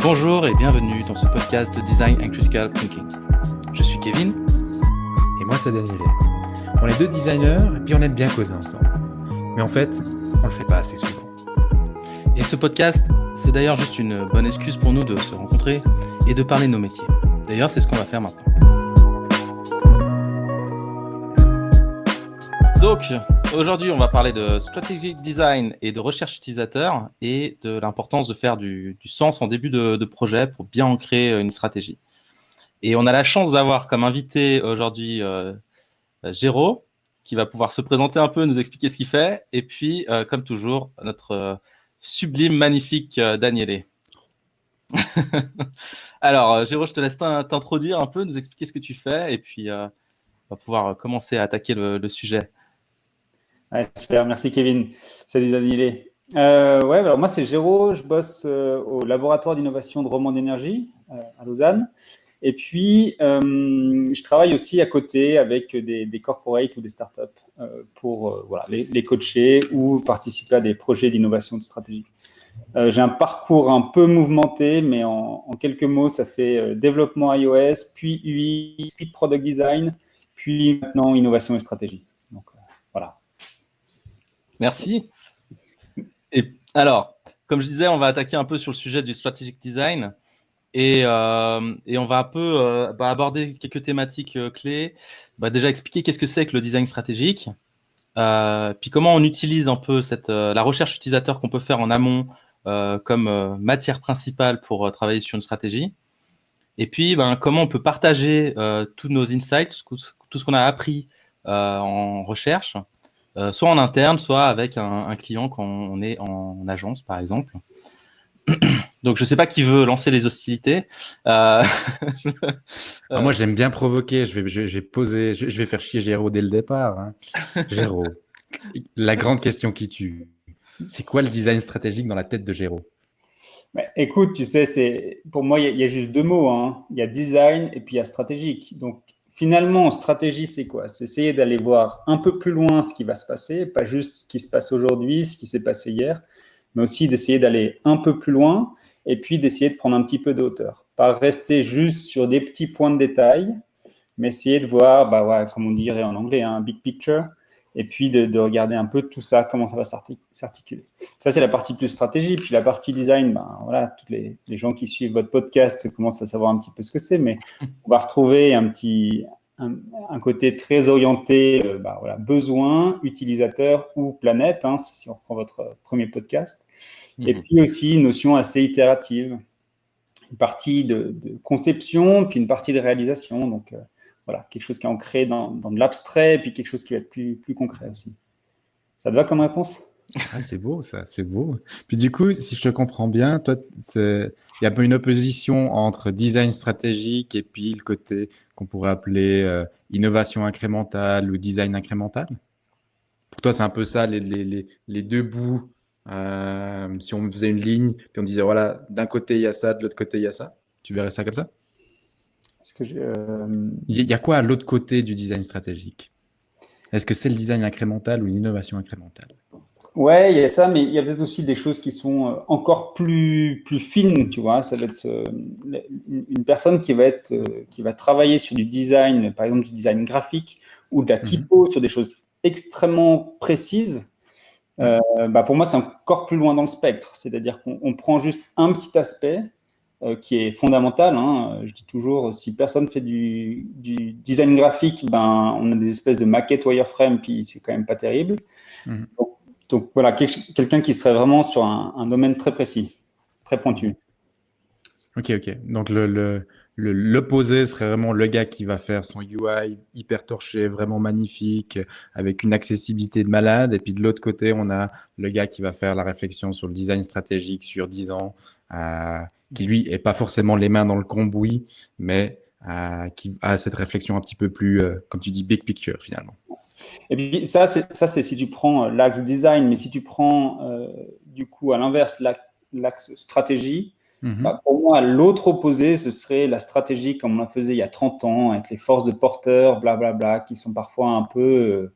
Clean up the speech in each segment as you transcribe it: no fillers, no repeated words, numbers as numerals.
Bonjour et bienvenue dans ce podcast de Design and Critical Thinking. Je suis Kevin. Et moi, c'est Daniel. On est deux designers et puis on aime bien causer ensemble. Mais en fait, on le fait pas assez souvent. Et ce podcast, c'est d'ailleurs juste une bonne excuse pour nous de se rencontrer et de parler de nos métiers. D'ailleurs, c'est ce qu'on va faire maintenant. Donc, aujourd'hui, on va parler de strategic design et de recherche utilisateur et de l'importance de faire du sens en début de projet pour bien ancrer une stratégie. Et on a la chance d'avoir comme invité aujourd'hui Géraud, qui va pouvoir se présenter un peu, nous expliquer ce qu'il fait. Et puis, comme toujours, notre sublime, magnifique Daniele. Alors, Géraud, je te laisse t'introduire un peu, nous expliquer ce que tu fais. Et puis, on va pouvoir commencer à attaquer le sujet. Ouais, super, merci Kevin. Salut Daniel. Alors moi c'est Géraud, je bosse au laboratoire d'innovation de Romande Énergie à Lausanne. Et puis je travaille aussi à côté avec des corporates ou des startups pour les coacher ou participer à des projets d'innovation de stratégie. J'ai un parcours un peu mouvementé, mais en quelques mots, ça fait développement iOS, puis UI, puis product design, puis maintenant innovation et stratégie. Donc voilà. Merci. Et alors, comme je disais, on va attaquer un peu sur le sujet du strategic design et on va un peu aborder quelques thématiques clés. Déjà expliquer qu'est-ce que c'est que le design stratégique, puis comment on utilise un peu la recherche utilisateur qu'on peut faire en amont comme matière principale pour travailler sur une stratégie. Et puis, comment on peut partager tous nos insights, tout ce qu'on a appris en recherche, soit en interne, soit avec un client quand on est en agence, par exemple. Donc, je ne sais pas qui veut lancer les hostilités. Moi, j'aime bien provoquer. Je vais faire chier Géraud dès le départ. Hein. Géraud, la grande question qui tue. C'est quoi le design stratégique dans la tête de Géraud? Écoute, tu sais, pour moi, il y a juste deux mots. Hein. Il y a design et puis il y a stratégique. Donc, finalement, stratégie, c'est quoi? C'est essayer d'aller voir un peu plus loin ce qui va se passer, pas juste ce qui se passe aujourd'hui, ce qui s'est passé hier, mais aussi d'essayer d'aller un peu plus loin et puis d'essayer de prendre un petit peu de hauteur. Pas rester juste sur des petits points de détail, mais essayer de voir, comme on dirait en anglais, un big picture, et puis de regarder un peu tout ça, comment ça va s'articuler. Ça, c'est la partie plus stratégie. Puis la partie design, tous les gens qui suivent votre podcast commencent à savoir un petit peu ce que c'est, mais on va retrouver un côté très orienté besoin, utilisateur ou planète, hein, si on reprend votre premier podcast. Et puis aussi une notion assez itérative, une partie de conception, puis une partie de réalisation. Donc, quelque chose qui est ancré dans de l'abstrait, puis quelque chose qui va être plus concret aussi. Ça te va comme réponse? Ah, c'est beau, ça, c'est beau. Puis du coup, si je te comprends bien, toi, il y a un peu une opposition entre design stratégique et puis le côté qu'on pourrait appeler innovation incrémentale ou design incrémental. Pour toi, c'est un peu ça, les deux bouts. Si on faisait une ligne, puis on disait, voilà, d'un côté, il y a ça, de l'autre côté, il y a ça. Tu verrais ça comme ça? Il y a quoi à l'autre côté du design stratégique? Est-ce que c'est le design incrémental ou l'innovation incrémentale? Ouais, il y a ça, mais il y a peut-être aussi des choses qui sont encore plus fines, tu vois. Ça va être une personne qui va travailler sur du design, par exemple du design graphique ou de la typo, sur des choses extrêmement précises. Pour moi, c'est encore plus loin dans le spectre. C'est-à-dire qu'on prend juste un petit aspect qui est fondamental. Hein. Je dis toujours, si personne fait du design graphique, on a des espèces de maquettes wireframe, puis c'est quand même pas terrible. Donc voilà, quelqu'un qui serait vraiment sur un domaine très précis, très pointu. Ok. Donc l'opposé serait vraiment le gars qui va faire son UI hyper torché, vraiment magnifique, avec une accessibilité de malade. Et puis de l'autre côté, on a le gars qui va faire la réflexion sur le design stratégique sur 10 ans, qui lui est pas forcément les mains dans le cambouis, mais qui a cette réflexion un petit peu plus, comme tu dis, big picture finalement. Et puis ça c'est si tu prends l'axe design, mais si tu prends du coup à l'inverse l'axe stratégie, pour moi l'autre opposé ce serait la stratégie comme on la faisait il y a 30 ans avec les forces de porteurs, blablabla, qui sont parfois un peu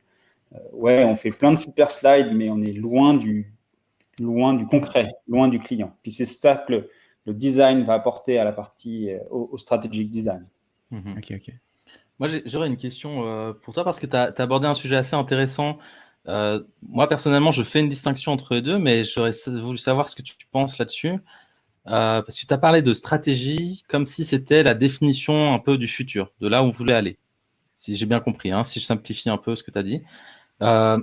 on fait plein de super slides, mais on est loin du concret, loin du client. Puis c'est ça que le design va apporter à la partie, au strategic design. Ok. Moi, j'aurais une question pour toi parce que tu as abordé un sujet assez intéressant. Moi, personnellement, je fais une distinction entre les deux, mais j'aurais voulu savoir ce que tu penses là-dessus. Parce que tu as parlé de stratégie comme si c'était la définition un peu du futur, de là où on voulait aller. Si j'ai bien compris, hein, si je simplifie un peu ce que tu as dit. Euh,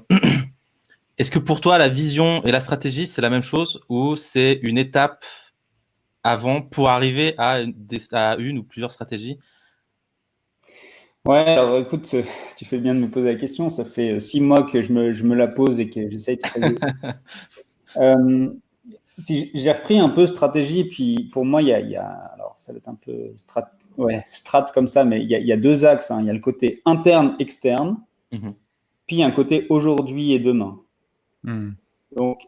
Est-ce que pour toi, la vision et la stratégie, c'est la même chose ou c'est une étape avant pour arriver à une ou plusieurs stratégies? Ouais, alors écoute, tu fais bien de me poser la question. Ça fait 6 mois que je me la pose et que j'essaye de creuser. Si j'ai repris un peu stratégie, puis pour moi, alors ça va être un peu strat comme ça, mais il y a deux axes, hein. Il y a le côté interne, externe, Mhm. puis un côté aujourd'hui et demain. Hmm. Donc,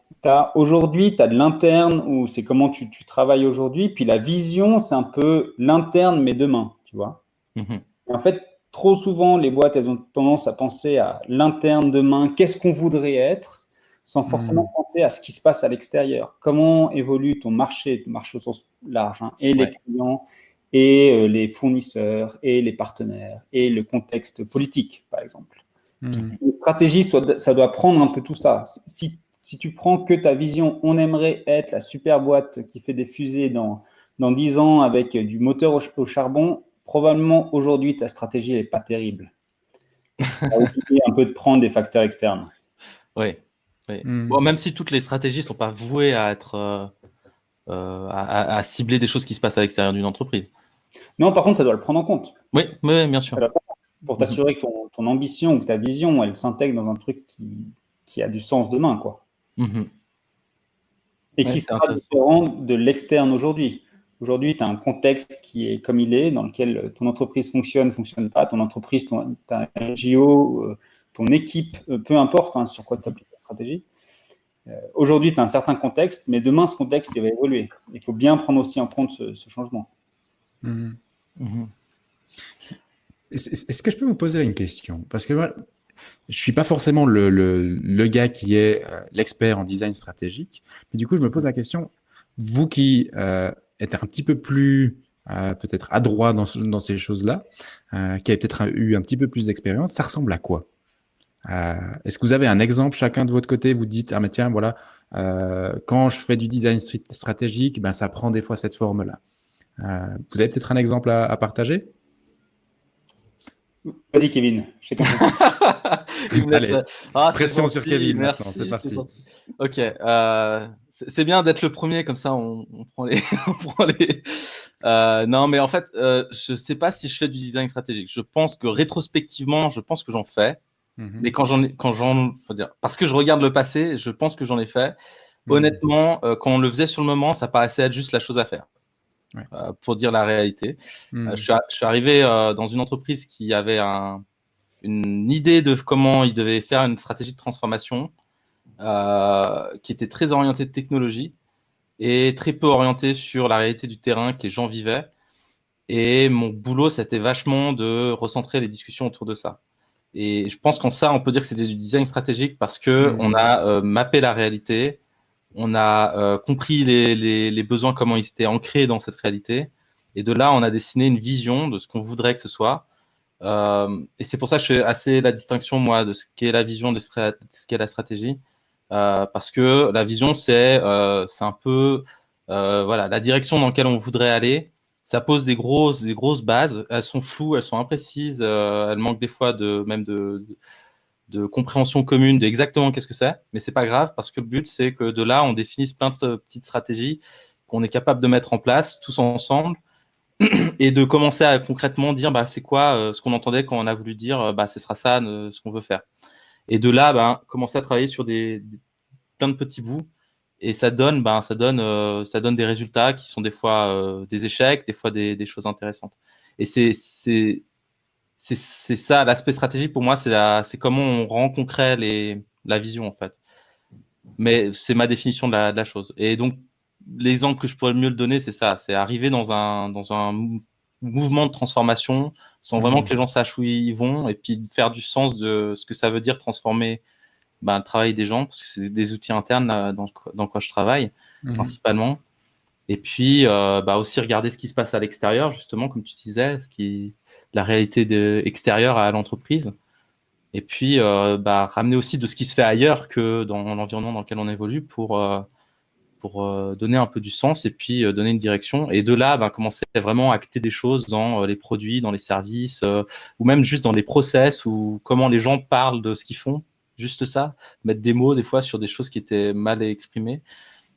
aujourd'hui, tu as de l'interne où c'est comment tu travailles aujourd'hui, puis la vision, c'est un peu l'interne, mais demain, tu vois. Mhm. Et en fait, trop souvent, les boîtes, elles ont tendance à penser à l'interne demain, qu'est-ce qu'on voudrait être, sans forcément penser à ce qui se passe à l'extérieur. Comment évolue ton marché au sens large, hein, et les Ouais. clients, et les fournisseurs, et les partenaires, et le contexte politique, par exemple. Hmm. Une stratégie, ça doit prendre un peu tout ça. Si tu prends que ta vision, on aimerait être la super boîte qui fait des fusées dans 10 ans avec du moteur au charbon, probablement aujourd'hui, ta stratégie n'est pas terrible. Tu as oublié un peu de prendre des facteurs externes. Ouais. Ouais. Hmm. Bon, même si toutes les stratégies sont pas vouées à être à cibler des choses qui se passent à l'extérieur d'une entreprise. Non, par contre, ça doit le prendre en compte. Oui, oui, bien sûr. Pour Mhm. t'assurer que ton ambition ou que ta vision, elle s'intègre dans un truc qui a du sens demain, quoi. Mhm. Et Ouais, qui c'est sera intéressant. différent de l'externe aujourd'hui. Aujourd'hui, tu as un contexte qui est comme il est, dans lequel ton entreprise fonctionne, fonctionne pas, ton entreprise, tu as un NGO, ton équipe, peu importe, hein, sur quoi tu appliques la stratégie. Aujourd'hui, tu as un certain contexte, mais demain, ce contexte, il va évoluer. Il faut bien prendre aussi en compte ce changement. Hmm. Mhm. Est-ce que je peux vous poser une question? Parce que moi, je suis pas forcément le gars qui est l'expert en design stratégique, mais du coup, je me pose la question, vous qui êtes un petit peu plus peut-être adroit dans ces choses-là, qui avez peut-être eu un petit peu plus d'expérience, ça ressemble à quoi? Est-ce que vous avez un exemple chacun de votre côté? Vous dites, ah mais tiens, voilà, quand je fais du design stratégique, ben ça prend des fois cette forme-là. Vous avez peut-être un exemple à partager? Vas-y, Kevin, je t'ai compris. Il me laisse. Allez, Ah, c'est pression sur gentil, Kevin maintenant, c'est merci, c'est parti. gentil. Ok, c'est bien d'être le premier, comme ça on prend les. On prend les... non, mais en fait, je sais pas si je fais du design stratégique. Je pense que rétrospectivement, je pense que j'en fais. Mhm. Mais faut dire, parce que je regarde le passé, je pense que j'en ai fait. Mhm. Honnêtement, quand on le faisait sur le moment, ça paraissait être juste la chose à faire. Ouais. Pour dire la réalité. Mhm. Je suis arrivé dans une entreprise qui avait une idée de comment il devait faire une stratégie de transformation qui était très orientée de technologie et très peu orientée sur la réalité du terrain que les gens vivaient. Et mon boulot, c'était vachement de recentrer les discussions autour de ça. Et je pense qu'en ça, on peut dire que c'était du design stratégique parce que on Mhm. a mappé la réalité, on a compris les besoins, comment ils étaient ancrés dans cette réalité. Et de là, on a dessiné une vision de ce qu'on voudrait que ce soit. Et c'est pour ça que je fais assez la distinction, moi, de ce qu'est la vision, de ce qu'est la stratégie. Parce que la vision, c'est un peu voilà, la direction dans laquelle on voudrait aller. Ça pose des grosses bases. Elles sont floues, elles sont imprécises. Elles manquent des fois même de compréhension commune de exactement qu'est-ce que c'est. Mais c'est pas grave parce que le but, c'est que de là, on définisse plein de petites stratégies qu'on est capable de mettre en place tous ensemble et de commencer à concrètement dire bah c'est quoi ce qu'on entendait quand on a voulu dire bah ce sera ça ce qu'on veut faire. Et de là bah, commencer à travailler sur plein de petits bouts et ça donne des résultats qui sont des fois des échecs, des fois des choses intéressantes. Et c'est ça l'aspect stratégique pour moi, c'est comment on rend concret la vision en fait. Mais c'est ma définition de la chose. Et donc, l'exemple que je pourrais mieux le donner, c'est ça. C'est arriver dans un mouvement de transformation sans vraiment que Mhm. les gens sachent où ils vont et puis faire du sens de ce que ça veut dire transformer le travail des gens parce que c'est des outils internes là, dans quoi je travaille Mhm. principalement. Et puis, aussi regarder ce qui se passe à l'extérieur, justement, comme tu disais, la réalité extérieure à l'entreprise. Et puis, ramener aussi de ce qui se fait ailleurs que dans l'environnement dans lequel on évolue pour donner un peu du sens et puis donner une direction. Et de là, commencer à vraiment acter des choses dans les produits, dans les services, ou même juste dans les process, ou comment les gens parlent de ce qu'ils font. Juste ça, mettre des mots des fois sur des choses qui étaient mal exprimées,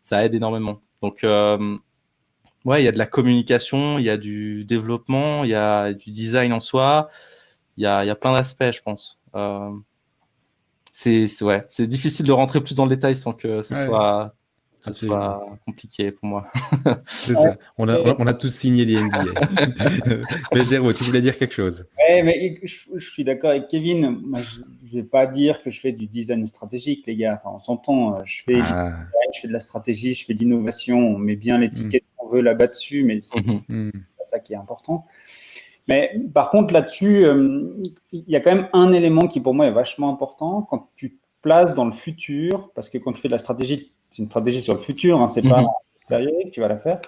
ça aide énormément. Donc, ouais, il y a de la communication, il y a du développement, il y a du design en soi, il y a plein d'aspects, je pense. C'est difficile de rentrer plus dans le détail sans que ce soit compliqué pour moi. C'est ça. On a tous signé les NDA. Mais Géraud, tu voulais dire quelque chose? Ouais, mais je suis d'accord avec Kevin. Moi, je ne vais pas dire que je fais du design stratégique, les gars. Enfin, on s'entend. Je fais de la stratégie, je fais de l'innovation. On met bien l'étiquette qu'on veut là-bas dessus, mais c'est pas ça qui est important. Mais par contre, là-dessus, il y a quand même un élément qui pour moi est vachement important quand tu te places dans le futur, parce que quand tu fais de la stratégie, c'est une stratégie sur le futur, hein, c'est pas l'extérieur que tu vas la faire.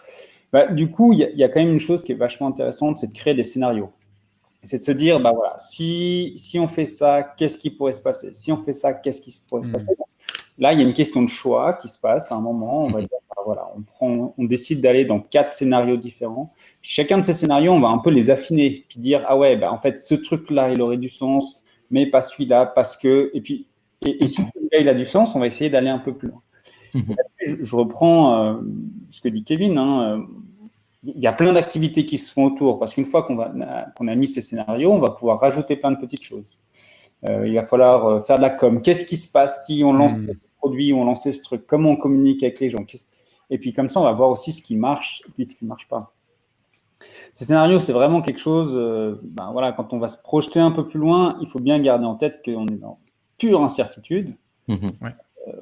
Du coup, il y a quand même une chose qui est vachement intéressante, c'est de créer des scénarios. C'est de se dire, voilà, si on fait ça, qu'est-ce qui pourrait se passer? Si on fait ça, qu'est-ce qui pourrait se passer? Là, il y a une question de choix qui se passe à un moment. On va dire, voilà, on décide d'aller dans 4 scénarios différents. Puis chacun de ces scénarios, on va un peu les affiner, puis dire, ah ouais, en fait, ce truc-là, il aurait du sens, mais pas celui-là, parce que. Et puis, et si celui-là, il a du sens, on va essayer d'aller un peu plus loin. Je reprends ce que dit Kevin. Il y a plein d'activités qui se font autour, parce qu'une fois qu'on a mis ces scénarios, on va pouvoir rajouter plein de petites choses. Il va falloir faire de la com. Qu'est-ce qui se passe si on lance ce produit, on lance ce truc? Comment on communique avec les gens? Et puis comme ça, on va voir aussi ce qui marche et puis ce qui ne marche pas. Ces scénarios, c'est vraiment quelque chose, voilà, quand on va se projeter un peu plus loin, il faut bien garder en tête qu'on est dans pure incertitude.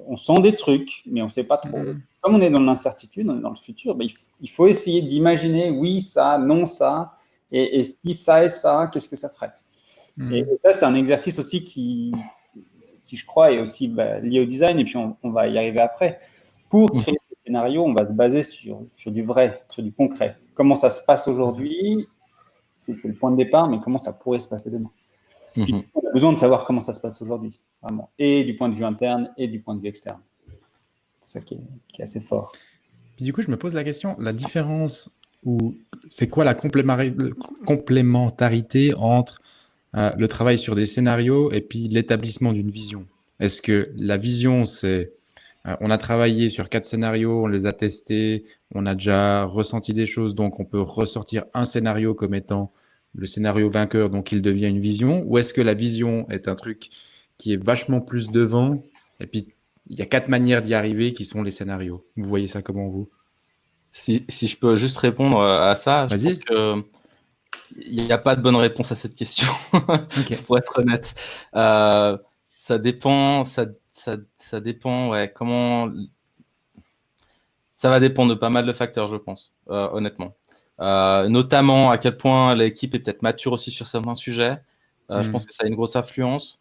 On sent des trucs, mais on ne sait pas trop. Comme on est dans l'incertitude, on est dans le futur, il faut essayer d'imaginer, oui, ça, non, ça, et si ça et ça, qu'est-ce que ça ferait? Et ça, c'est un exercice aussi qui, je crois, est aussi lié au design, et puis on va y arriver après. Pour créer des scénarios, on va se baser sur du vrai, sur du concret. Comment ça se passe aujourd'hui, c'est le point de départ, mais comment ça pourrait se passer demain. Puis, on a besoin de savoir comment ça se passe aujourd'hui, vraiment, et du point de vue interne et du point de vue externe. C'est ça qui est assez fort. Puis du coup, je me pose la question, la différence, ou c'est quoi la complémentarité entre le travail sur des scénarios et puis l'établissement d'une vision? Est-ce que la vision, c'est on a travaillé sur 4 scénarios, on les a testés, on a déjà ressenti des choses, donc on peut ressortir un scénario comme étant le scénario vainqueur, donc il devient une vision? Ou est-ce que la vision est un truc qui est vachement plus devant, et puis il y a 4 manières d'y arriver qui sont les scénarios? Vous voyez ça comment, vous? Si je peux juste répondre à ça, je pense que il n'y a pas de bonne réponse à cette question, pour être honnête. Ça dépend, ça dépend, ouais, comment. Ça va dépendre de pas mal de facteurs, je pense, honnêtement. Notamment à quel point l'équipe est peut-être mature aussi sur certains sujets. Je pense que ça a une grosse influence.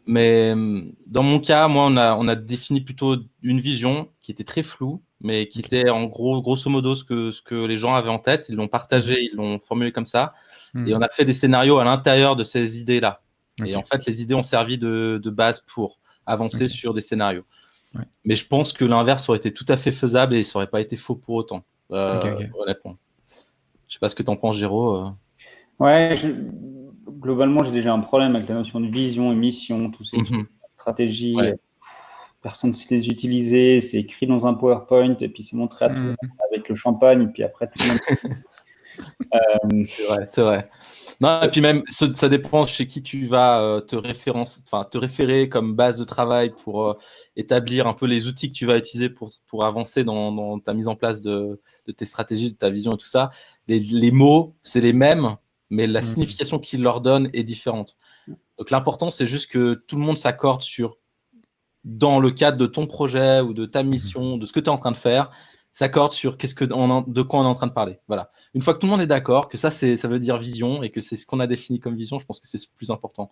Mais dans mon cas, moi, on a défini plutôt une vision qui était très floue, mais qui était en grosso modo ce que les gens avaient en tête. Ils l'ont partagé, ils l'ont formulé comme ça. Et on a fait des scénarios à l'intérieur de ces idées-là. Et en fait, les idées ont servi de base pour avancer sur des scénarios. Mais je pense que l'inverse aurait été tout à fait faisable et ça aurait pas été faux pour autant. Honnêtement. Je sais pas ce que tu en penses, Géraud. Ouais, globalement, j'ai déjà un problème avec la notion de vision et mission, tous ces trucs, stratégie. Personne ne sait les utiliser, c'est écrit dans un PowerPoint et puis c'est montré à tout le monde avec le champagne et puis après tout le monde. C'est vrai. Non, et puis même, ça dépend chez qui tu vas te référer comme base de travail pour établir un peu les outils que tu vas utiliser pour avancer dans ta mise en place de tes stratégies, de ta vision et tout ça. Les mots, c'est les mêmes, mais la signification qu'ils leur donnent est différente. Donc l'important, c'est juste que tout le monde s'accorde dans le cadre de ton projet ou de ta mission, de ce que tu es en train de faire, s'accorde sur de quoi on est en train de parler. Voilà. Une fois que tout le monde est d'accord, que ça veut dire vision et que c'est ce qu'on a défini comme vision, je pense que c'est le plus important.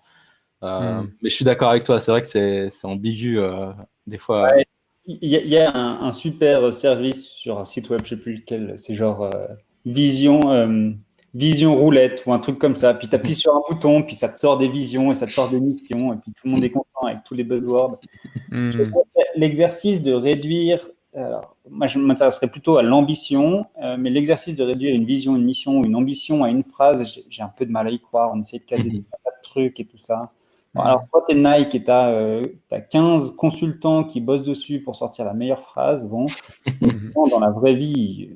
Mais je suis d'accord avec toi, c'est vrai que c'est ambigu des fois. Ouais. il y a un super service sur un site web, je sais plus lequel, c'est genre Vision roulette ou un truc comme ça. Puis tu appuies sur un bouton, puis ça te sort des visions et ça te sort des missions, et puis tout le monde est content avec tous les buzzwords. Je Hmm. pense que l'exercice de réduire, alors, moi je m'intéresserais plutôt à l'ambition, mais l'exercice de réduire une vision, une mission ou une ambition à une phrase, j'ai un peu de mal à y croire. On essaie de caser des tas de trucs et tout ça. Bon, alors, toi, tu es Nike et tu as 15 consultants qui bossent dessus pour sortir la meilleure phrase. Bon, Mhm. dans la vraie vie,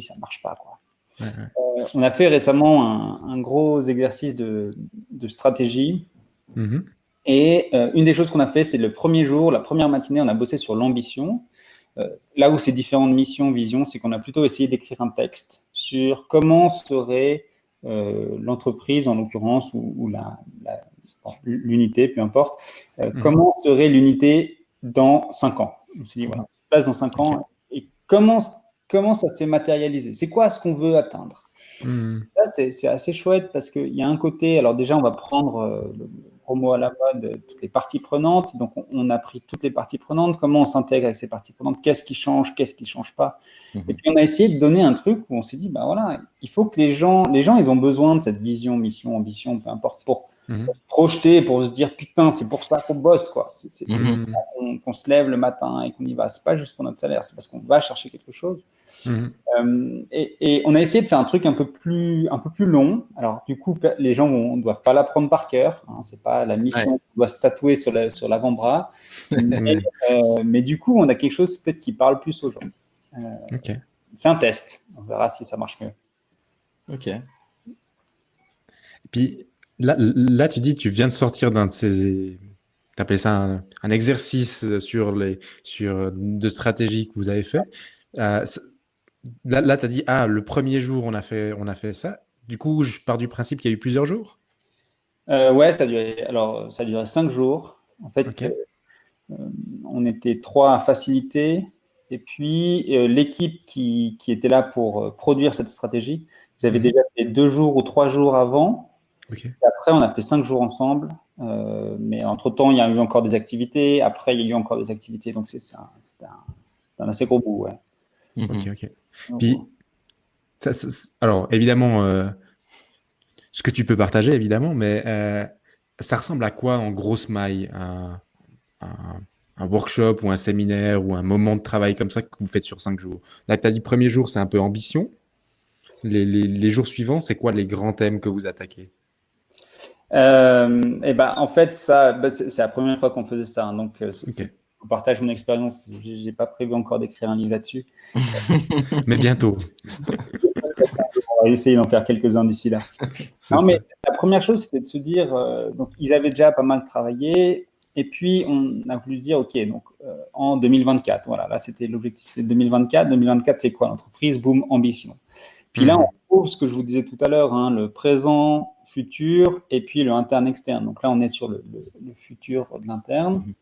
ça ne marche pas, quoi. Ouais, ouais. On a fait récemment un gros exercice de stratégie. Mhm. Et une des choses qu'on a fait, c'est le premier jour, la première matinée, on a bossé sur l'ambition. Là où c'est différent de mission, vision, c'est qu'on a plutôt essayé d'écrire un texte sur comment serait l'entreprise, en l'occurrence, ou l'unité, peu importe, Mhm. comment serait l'unité dans 5 ans. On s'est dit, voilà, on se place dans 5 Ok. ans, et comment ça s'est matérialisé? C'est quoi ce qu'on veut atteindre? Mhm. Ça, c'est assez chouette parce qu'il y a un côté, alors déjà, on va prendre le gros mot à la mode, toutes les parties prenantes. Donc, on a pris toutes les parties prenantes, comment on s'intègre avec ces parties prenantes, qu'est-ce qui change pas. Et Mhm. puis, on a essayé de donner un truc où on s'est dit, ben voilà, il faut que les gens, ils ont besoin de cette vision, mission, ambition, peu importe, pour Mhm. se projeter, pour se dire, putain, c'est pour ça qu'on bosse, quoi. C'est pour Mhm. ça qu'on se lève le matin et qu'on y va. C'est pas juste pour notre salaire, c'est parce qu'on va chercher quelque chose. Mhm. Et on a essayé de faire un truc un peu plus long. Alors, du coup, les gens ne doivent pas l'apprendre par cœur. Hein, c'est pas la Ouais. mission qu'on doit se tatouer sur l'avant-bras. Mais, Mhm. mais du coup, on a quelque chose peut-être qui parle plus aux gens. Euh, Ok. c'est un test. On verra si ça marche mieux. Ok. Et puis là, tu dis, tu viens de sortir d'un de ces, t'appelles ça un exercice de stratégie que vous avez fait. Euh, c- là, tu as dit, ah, le premier jour, on a fait ça. Du coup, je pars du principe qu'il y a eu plusieurs jours. Ouais, ça a duré 5 jours. En fait, Ok. on était 3 à faciliter. Et puis, l'équipe qui était là pour produire cette stratégie, ils avaient Mhm. déjà fait 2 jours ou 3 jours avant. Ok. Et après, on a fait 5 jours ensemble. Mais entre-temps, il y a eu encore des activités. Après, il y a eu encore des activités. Donc, c'est un assez gros bout. Ouais. Ok. Mhm. Ok. Puis, alors, évidemment, ce que tu peux partager, évidemment, mais ça ressemble à quoi en grosse maille un, un workshop ou un séminaire ou un moment de travail comme ça que vous faites sur 5 jours? Là, tu as dit premier jour, c'est un peu ambition. Les jours suivants, c'est quoi les grands thèmes que vous attaquez? Et ben, en fait, ça, c'est la première fois qu'on faisait ça. Hein. Donc, Ok. je partage mon expérience. J'ai pas prévu encore d'écrire un livre là-dessus. Mais bientôt. On va essayer d'en faire quelques-uns d'ici là. C'est Non, ça. mais la première chose, c'était de se dire, donc ils avaient déjà pas mal travaillé, et puis on a voulu se dire, ok, donc en 2024, voilà, là c'était l'objectif, c'est 2024. 2024, c'est quoi l'entreprise? Boom, ambition. Puis là, on Mhm. trouve ce que je vous disais tout à l'heure, hein, le présent, futur, et puis le interne, externe. Donc là, on est sur le futur de l'interne, Mhm.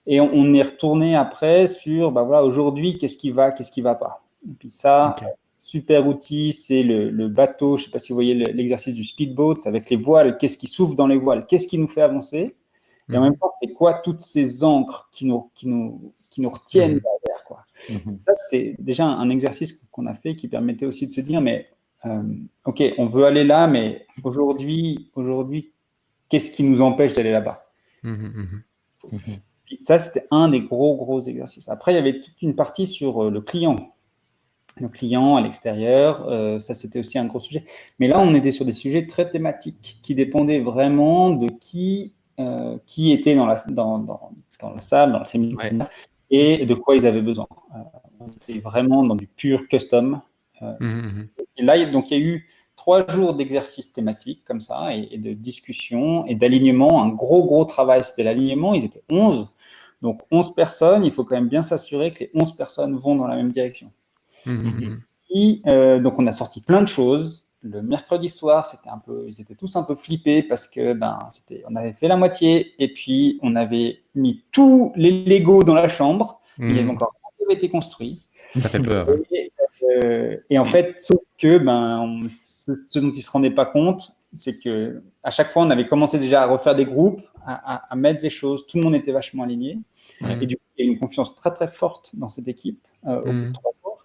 et on est retourné après sur, bah voilà, aujourd'hui, qu'est-ce qui va pas. Et puis ça, Ok. super outil, c'est le bateau. Je ne sais pas si vous voyez l'exercice du speedboat avec les voiles. Qu'est-ce qui souffle dans les voiles? Qu'est-ce qui nous fait avancer? Et en même Mhm. temps, c'est quoi toutes ces ancres qui nous retiennent Mhm. derrière, quoi. Mhm. Ça, c'était déjà un exercice qu'on a fait qui permettait aussi de se dire, mais ok, on veut aller là, mais aujourd'hui, qu'est-ce qui nous empêche d'aller là-bas? Mhm. Mhm. Mhm. Puis ça, c'était un des gros exercices. Après, il y avait toute une partie sur le client à l'extérieur. Ça, c'était aussi un gros sujet. Mais là, on était sur des sujets très thématiques qui dépendaient vraiment de qui était dans la salle, dans le Ouais. séminaire et de quoi ils avaient besoin. On était vraiment dans du pur custom. Euh, Mhm. et là, donc, il y a eu 3 jours d'exercices thématiques comme ça et de discussion et d'alignement. Un gros travail, c'était l'alignement. Ils étaient 11. Donc, 11 personnes. Il faut quand même bien s'assurer que les 11 personnes vont dans la même direction. Mhm. Mhm. Mhm. Et donc, on a sorti plein de choses. Le mercredi soir, ils étaient tous un peu flippés parce que on avait fait la moitié et puis on avait mis tous les Legos dans la chambre. Mais il y avait Mhm. encore rien qui avait été construit. Ça fait peur, hein. Et en fait, sauf que ce dont ils se rendaient pas compte, c'est que à chaque fois, on avait commencé déjà à refaire des groupes, à mettre les choses. Tout le monde était vachement aligné. Ouais. Et du coup, il y a une confiance très, très forte dans cette équipe au bout de 3 jours.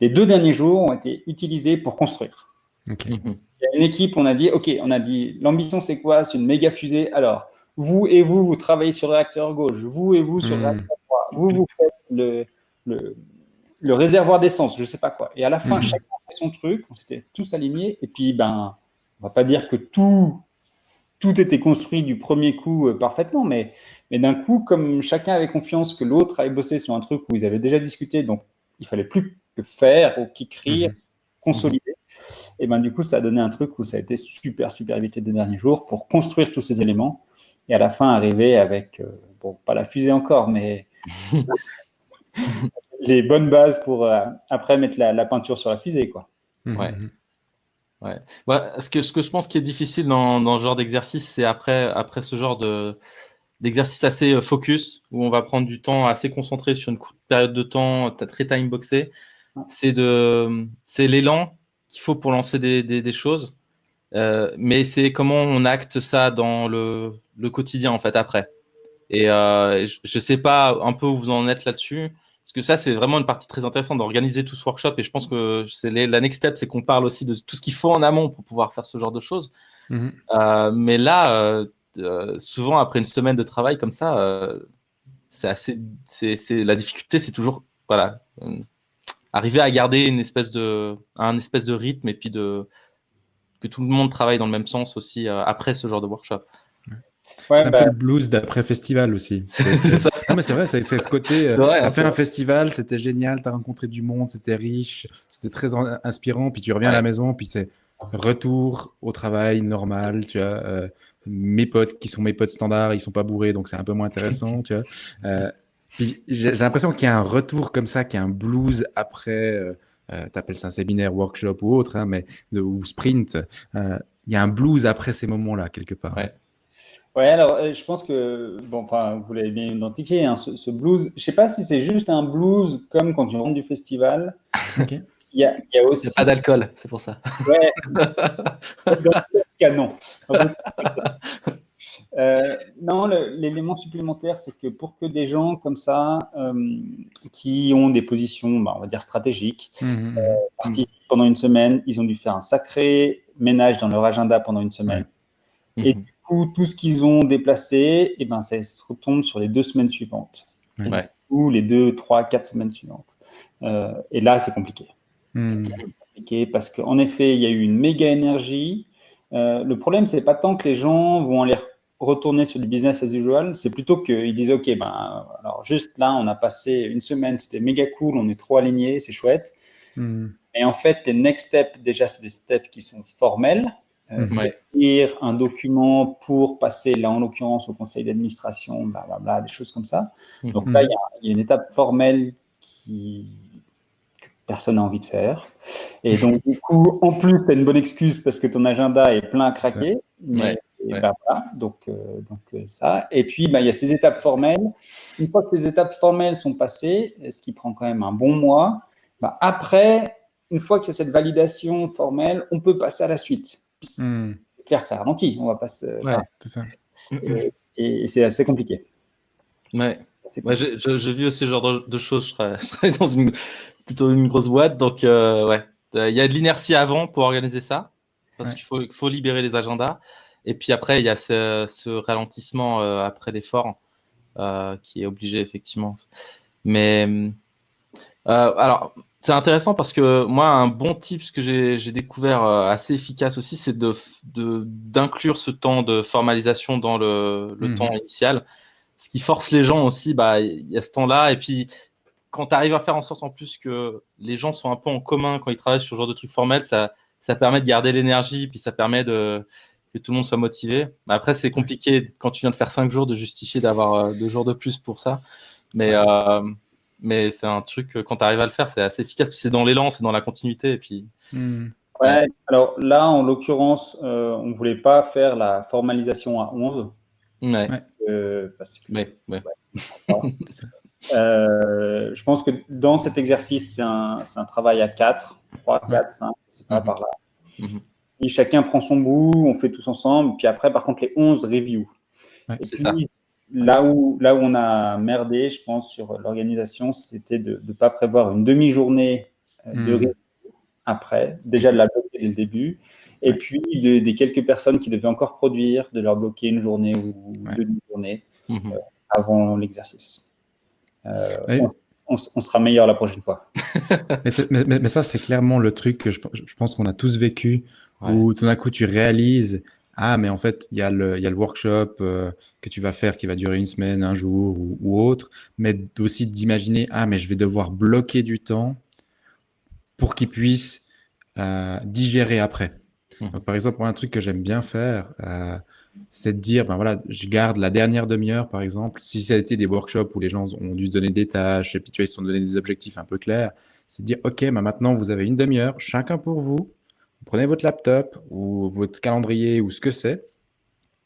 Les 2 derniers jours ont été utilisés pour construire. Ok. Mhm. Il y a une équipe, on a dit, l'ambition, c'est quoi? C'est une méga fusée. Alors, vous et vous travaillez sur le réacteur gauche. Vous et vous sur le réacteur droit. Vous faites le réservoir d'essence, je sais pas quoi. Et à la fin, chacun fait son truc. On s'était tous alignés. Et puis, on va pas dire que tout était construit du premier coup parfaitement, mais d'un coup, comme chacun avait confiance que l'autre avait bossé sur un truc où ils avaient déjà discuté, donc il fallait plus que faire ou qu'écrire, consolider. Et du coup, ça a donné un truc où ça a été super, super vite les 2 derniers jours pour construire tous ces éléments et à la fin arriver avec, pas la fusée encore, mais les bonnes bases pour après mettre la peinture sur la fusée, quoi. Ouais. Ouais. Ce que je pense qui est difficile dans ce genre d'exercice, c'est après ce genre d'exercice assez focus, où on va prendre du temps assez concentré sur une courte période de temps, très time-boxé. C'est l'élan qu'il faut pour lancer des choses. Mais c'est comment on acte ça dans le quotidien, en fait, après. Et je sais pas un peu où vous en êtes là-dessus. Parce que ça, c'est vraiment une partie très intéressante d'organiser tout ce workshop. Et je pense que la next step, c'est qu'on parle aussi de tout ce qu'il faut en amont pour pouvoir faire ce genre de choses. Mais là, souvent, après une semaine de travail comme ça, la difficulté, c'est toujours, voilà, arriver à garder un espèce de rythme et puis que tout le monde travaille dans le même sens aussi après ce genre de workshop. C'est un peu le blues d'après festival aussi. C'est ça. Non, mais c'est vrai, c'est ce côté. C'est vrai, t'as fait un festival, c'était génial, t'as rencontré du monde, c'était riche, c'était très inspirant. Puis tu reviens à la maison, puis c'est retour au travail normal. Tu vois, mes potes qui sont mes potes standards, ils sont pas bourrés, donc c'est un peu moins intéressant. Tu vois. Puis j'ai l'impression qu'il y a un retour comme ça, qu'il y a un blues après. T'appelles ça un séminaire, workshop ou autre, hein, ou sprint. Il y a un blues après ces moments-là quelque part. Ouais, alors je pense que, vous l'avez bien identifié, hein, ce blues, je sais pas si c'est juste un blues comme quand tu rentres du festival. Ok. Il y a aussi. Il n'y a pas d'alcool, c'est pour ça. Ouais. Canon. Non, l'élément supplémentaire, c'est que pour que des gens comme ça, qui ont des positions, on va dire stratégiques, participent pendant une semaine, ils ont dû faire un sacré ménage dans leur agenda pendant une semaine. Ouais. Et du coup, tout ce qu'ils ont déplacé, ça se retombe sur les 2 semaines suivantes. Ouais. Ou les 2, 3, 4 semaines suivantes. Et là, c'est compliqué. C'est compliqué parce qu'en effet, il y a eu une méga énergie. Le problème, c'est pas tant que les gens vont aller retourner sur du business as usual, c'est plutôt qu'ils disent ok, alors juste là, on a passé une semaine, c'était méga cool, on est trop alignés, c'est chouette. Et en fait, tes next steps, déjà, c'est des steps qui sont formels. Écrire un document pour passer, là en l'occurrence, au conseil d'administration, des choses comme ça. Donc là, il y a une étape formelle que personne n'a envie de faire. Et donc, du coup, en plus, tu as une bonne excuse parce que ton agenda est plein à craquer. Voilà, donc ça. Et puis, il y a ces étapes formelles. Une fois que ces étapes formelles sont passées, ce qui prend quand même un bon mois, après, une fois qu'il y a cette validation formelle, on peut passer à la suite. C'est clair que ça ralentit. On va pas se. C'est ça. Et c'est assez compliqué. Ouais. J'ai vu aussi ce genre de choses. Je travaille dans plutôt une grosse boîte, donc il y a de l'inertie avant pour organiser ça, parce qu'il faut libérer les agendas. Et puis après, il y a ce ralentissement après l'effort qui est obligé effectivement. Mais alors, c'est intéressant parce que moi, un bon tip que j'ai découvert assez efficace aussi, c'est d'inclure ce temps de formalisation dans le temps initial. Ce qui force les gens aussi, il y a ce temps-là. Et puis, quand tu arrives à faire en sorte en plus que les gens sont un peu en commun quand ils travaillent sur ce genre de trucs formels, ça permet de garder l'énergie, puis ça permet que tout le monde soit motivé. Après, c'est compliqué quand tu viens de faire 5 jours de justifier d'avoir 2 jours de plus pour ça. Mais c'est un truc, quand tu arrives à le faire, c'est assez efficace. Puis c'est dans l'élan, c'est dans la continuité. Et puis, alors là, en l'occurrence, on ne voulait pas faire la formalisation à 11. Parce que, je pense que dans cet exercice, c'est un travail à 4, 3, 4, 5, c'est pas par là. Et chacun prend son bout, on fait tous ensemble. Puis après, par contre, les 11 review. Ouais, Et c'est puis, ça. là où on a merdé, je pense, sur l'organisation, c'était de ne pas prévoir une demi-journée de réunion après, déjà de la bloquer dès le début, et Ouais. puis des quelques personnes qui devaient encore produire, de leur bloquer une journée ou Ouais. deux demi-journées Mhm. avant l'exercice. Ouais. On sera meilleur la prochaine fois. Mais ça, c'est clairement le truc que je pense qu'on a tous vécu, Ouais. où tout d'un coup, tu réalises, ah, mais en fait, il y a le workshop que tu vas faire qui va durer une semaine, un jour ou autre, mais aussi d'imaginer, ah, mais je vais devoir bloquer du temps pour qu'ils puissent digérer après. Mhm. Donc, par exemple, moi, un truc que j'aime bien faire, c'est de dire, ben voilà, je garde la dernière demi-heure, par exemple. Si ça a été des workshops où les gens ont dû se donner des tâches et puis tu vois, ils se sont donné des objectifs un peu clairs, c'est de dire, OK, ben maintenant, vous avez une demi-heure, chacun pour vous. Vous prenez votre laptop ou votre calendrier ou ce que c'est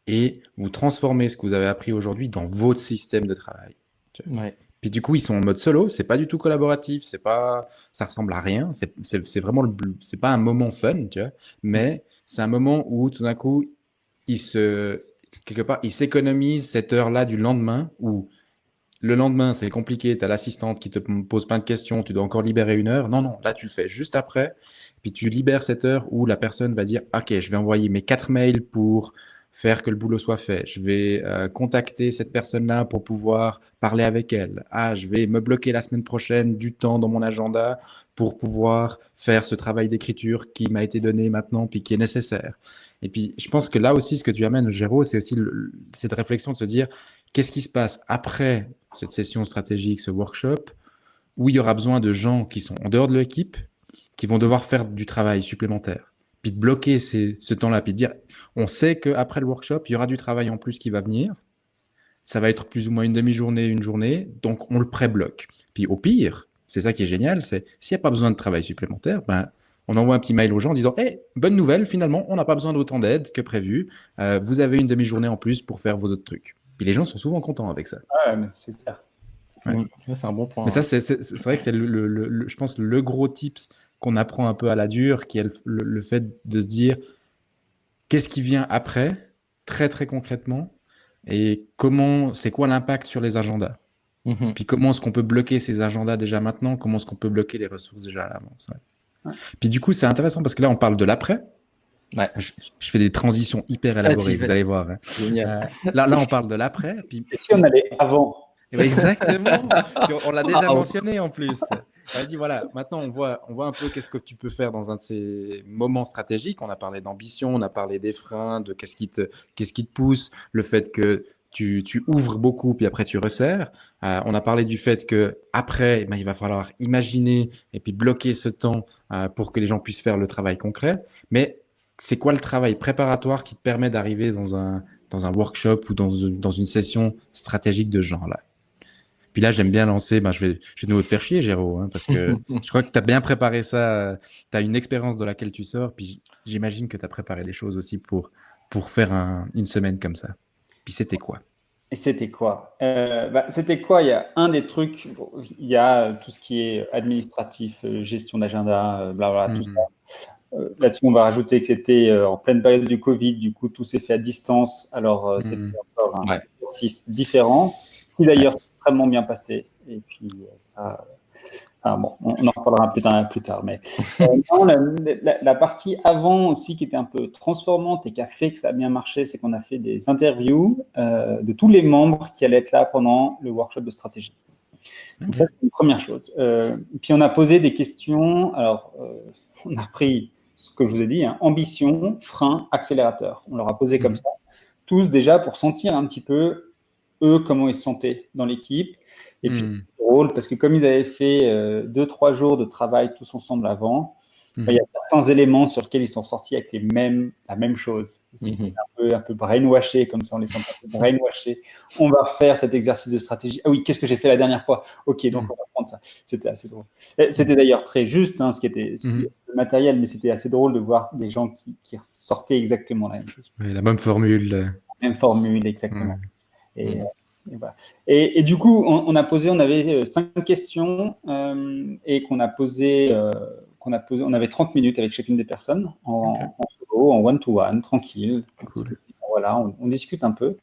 et vous transformez ce que vous avez appris aujourd'hui dans votre système de travail. Ouais. Puis du coup, ils sont en mode solo, c'est pas du tout collaboratif, c'est pas, ça ressemble à rien, c'est vraiment c'est pas un moment fun, tu vois, mais c'est un moment où tout d'un coup, quelque part, ils s'économisent cette heure-là du lendemain où le lendemain, c'est compliqué, tu as l'assistante qui te pose plein de questions, tu dois encore libérer une heure. Non, non, là, tu le fais juste après. Puis tu libères cette heure où la personne va dire, OK, je vais envoyer mes 4 mails pour faire que le boulot soit fait. Je vais contacter cette personne-là pour pouvoir parler avec elle. Ah, je vais me bloquer la semaine prochaine du temps dans mon agenda pour pouvoir faire ce travail d'écriture qui m'a été donné maintenant puis qui est nécessaire. Et puis, je pense que là aussi, ce que tu amènes, Géraud, c'est aussi cette réflexion de se dire, qu'est-ce qui se passe après cette session stratégique, ce workshop, où il y aura besoin de gens qui sont en dehors de l'équipe, qui vont devoir faire du travail supplémentaire. Puis de bloquer ce temps-là, puis de dire, on sait qu'après le workshop, il y aura du travail en plus qui va venir. Ça va être plus ou moins une demi-journée, une journée, donc on le pré-bloque. Puis au pire, c'est ça qui est génial, c'est s'il n'y a pas besoin de travail supplémentaire, ben, on envoie un petit mail aux gens en disant, hey, bonne nouvelle, finalement, on n'a pas besoin d'autant d'aide que prévu. Vous avez une demi-journée en plus pour faire vos autres trucs. Puis les gens sont souvent contents avec ça. Ouais, mais c'est clair. Ouais. Ouais, c'est un bon point. Mais ça, c'est vrai que c'est je pense, le gros tips qu'on apprend un peu à la dure, qui est le fait de se dire qu'est-ce qui vient après, très très concrètement, et c'est quoi l'impact sur les agendas. Mhm. Puis comment est-ce qu'on peut bloquer ces agendas déjà maintenant, comment est-ce qu'on peut bloquer les ressources déjà à l'avance. Ouais. Ouais. Puis du coup, c'est intéressant parce que là, on parle de l'après. Ouais. Je fais des transitions hyper élaborées, Vas-y, vous vas-y. allez voir. Hein. Génial. Là, on parle de l'après. Et si on allait avant? Eh ben, exactement. Puis on l'a déjà Wow. mentionné en plus. On a dit voilà, maintenant on voit un peu qu'est-ce que tu peux faire dans un de ces moments stratégiques. On a parlé d'ambition, on a parlé des freins, de qu'est-ce qui te pousse, le fait que tu ouvres beaucoup puis après tu resserres. On a parlé du fait que après, eh ben, il va falloir imaginer et puis bloquer ce temps pour que les gens puissent faire le travail concret. Mais c'est quoi le travail préparatoire qui te permet d'arriver dans un workshop ou dans une session stratégique de ce genre-là? Puis là, j'aime bien lancer, je vais de nouveau te faire chier, Géraud, hein, parce que je crois que tu as bien préparé ça. Tu as une expérience de laquelle tu sors, puis j'imagine que tu as préparé des choses aussi pour faire une semaine comme ça. Puis c'était quoi? Et c'était quoi? C'était quoi? Il y a un des trucs, bon, il y a tout ce qui est administratif, gestion d'agenda, blablabla, tout ça. Mhm. Là-dessus, on va rajouter que c'était en pleine période du Covid, du coup, tout s'est fait à distance. Alors, c'était Mhm. encore un Ouais. exercice différent, qui Ouais. d'ailleurs s'est extrêmement bien passé. Et puis, ça, bon, on en reparlera peut-être un peu plus tard. Mais non, la partie avant aussi qui était un peu transformante et qui a fait que ça a bien marché, c'est qu'on a fait des interviews de tous les membres qui allaient être là pendant le workshop de stratégie. Donc Ok. ça, c'est une première chose. Puis on a posé des questions. Alors, on a pris ce que je vous ai dit, hein, ambition, frein, accélérateur. On leur a posé comme Mhm. ça, tous déjà pour sentir un petit peu, eux, comment ils se sentaient dans l'équipe. Et puis, Mhm. c'est drôle, parce que comme ils avaient fait 2-3 jours de travail tous ensemble avant, il y a Mhm. certains éléments sur lesquels ils sont sortis avec la même chose. C'est Mhm. un peu brainwashé, comme ça on les sent un peu brainwashé. On va faire cet exercice de stratégie. Ah oui, qu'est-ce que j'ai fait la dernière fois? Ok, donc Mhm. on va prendre ça. C'était assez drôle. Et c'était d'ailleurs très juste, hein, ce qui Mhm. est le matériel, mais c'était assez drôle de voir des gens qui sortaient exactement la même chose. Ouais, la même formule. Même formule, exactement. Ouais. Et, Mhm. et voilà. Et du coup, on avait 5 questions et qu'on a posé, on avait 30 minutes avec chacune des personnes Ok, en solo, en one-to-one, tranquille. cool. voilà, on discute un peu.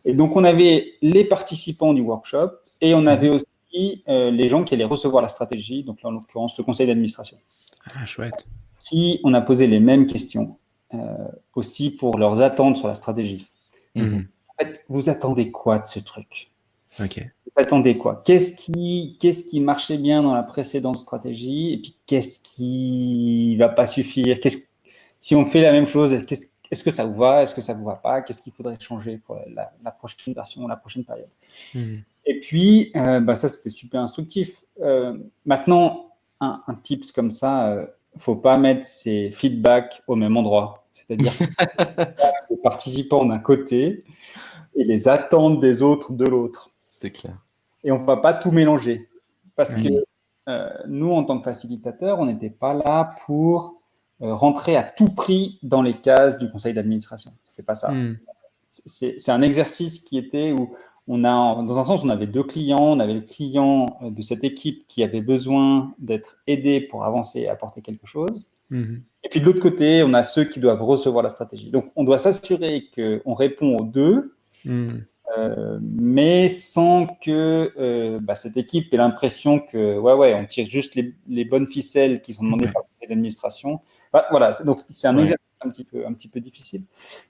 Et donc, on avait les participants du workshop et on avait aussi les gens qui allaient recevoir la stratégie, donc là, en l'occurrence, le conseil d'administration, Ah, chouette. qui on a posé les mêmes questions aussi pour leurs attentes sur la stratégie. Mhm. En fait, vous attendez quoi de ce truc? Ok. Vous attendez quoi? Qu'est-ce qui marchait bien dans la précédente stratégie et puis qu'est-ce qui va pas suffire? Si on fait la même chose, est-ce que ça vous va? Est-ce que ça vous va pas? Qu'est-ce qu'il faudrait changer pour la prochaine version, la prochaine période? Mhm. Et puis, ça, c'était super instructif. Maintenant, un tips comme ça, faut pas mettre ses feedbacks au même endroit. C'est-à-dire les participants d'un côté et les attentes des autres de l'autre. C'est clair. Et on ne va pas tout mélanger. Parce Ouais. que nous, en tant que facilitateurs, on n'était pas là pour rentrer à tout prix dans les cases du conseil d'administration. C'est pas ça. Mhm. C'est un exercice qui était où dans un sens, on avait deux clients. On avait le client de cette équipe qui avait besoin d'être aidé pour avancer et apporter quelque chose. Mhm. Et puis de l'autre côté, on a ceux qui doivent recevoir la stratégie. Donc, on doit s'assurer qu'on répond aux deux, Mhm. mais sans que cette équipe ait l'impression que ouais, on tire juste les bonnes ficelles qui sont demandées Ouais. par le conseil d'administration. Enfin, voilà, donc c'est un Ouais. exercice un petit peu difficile.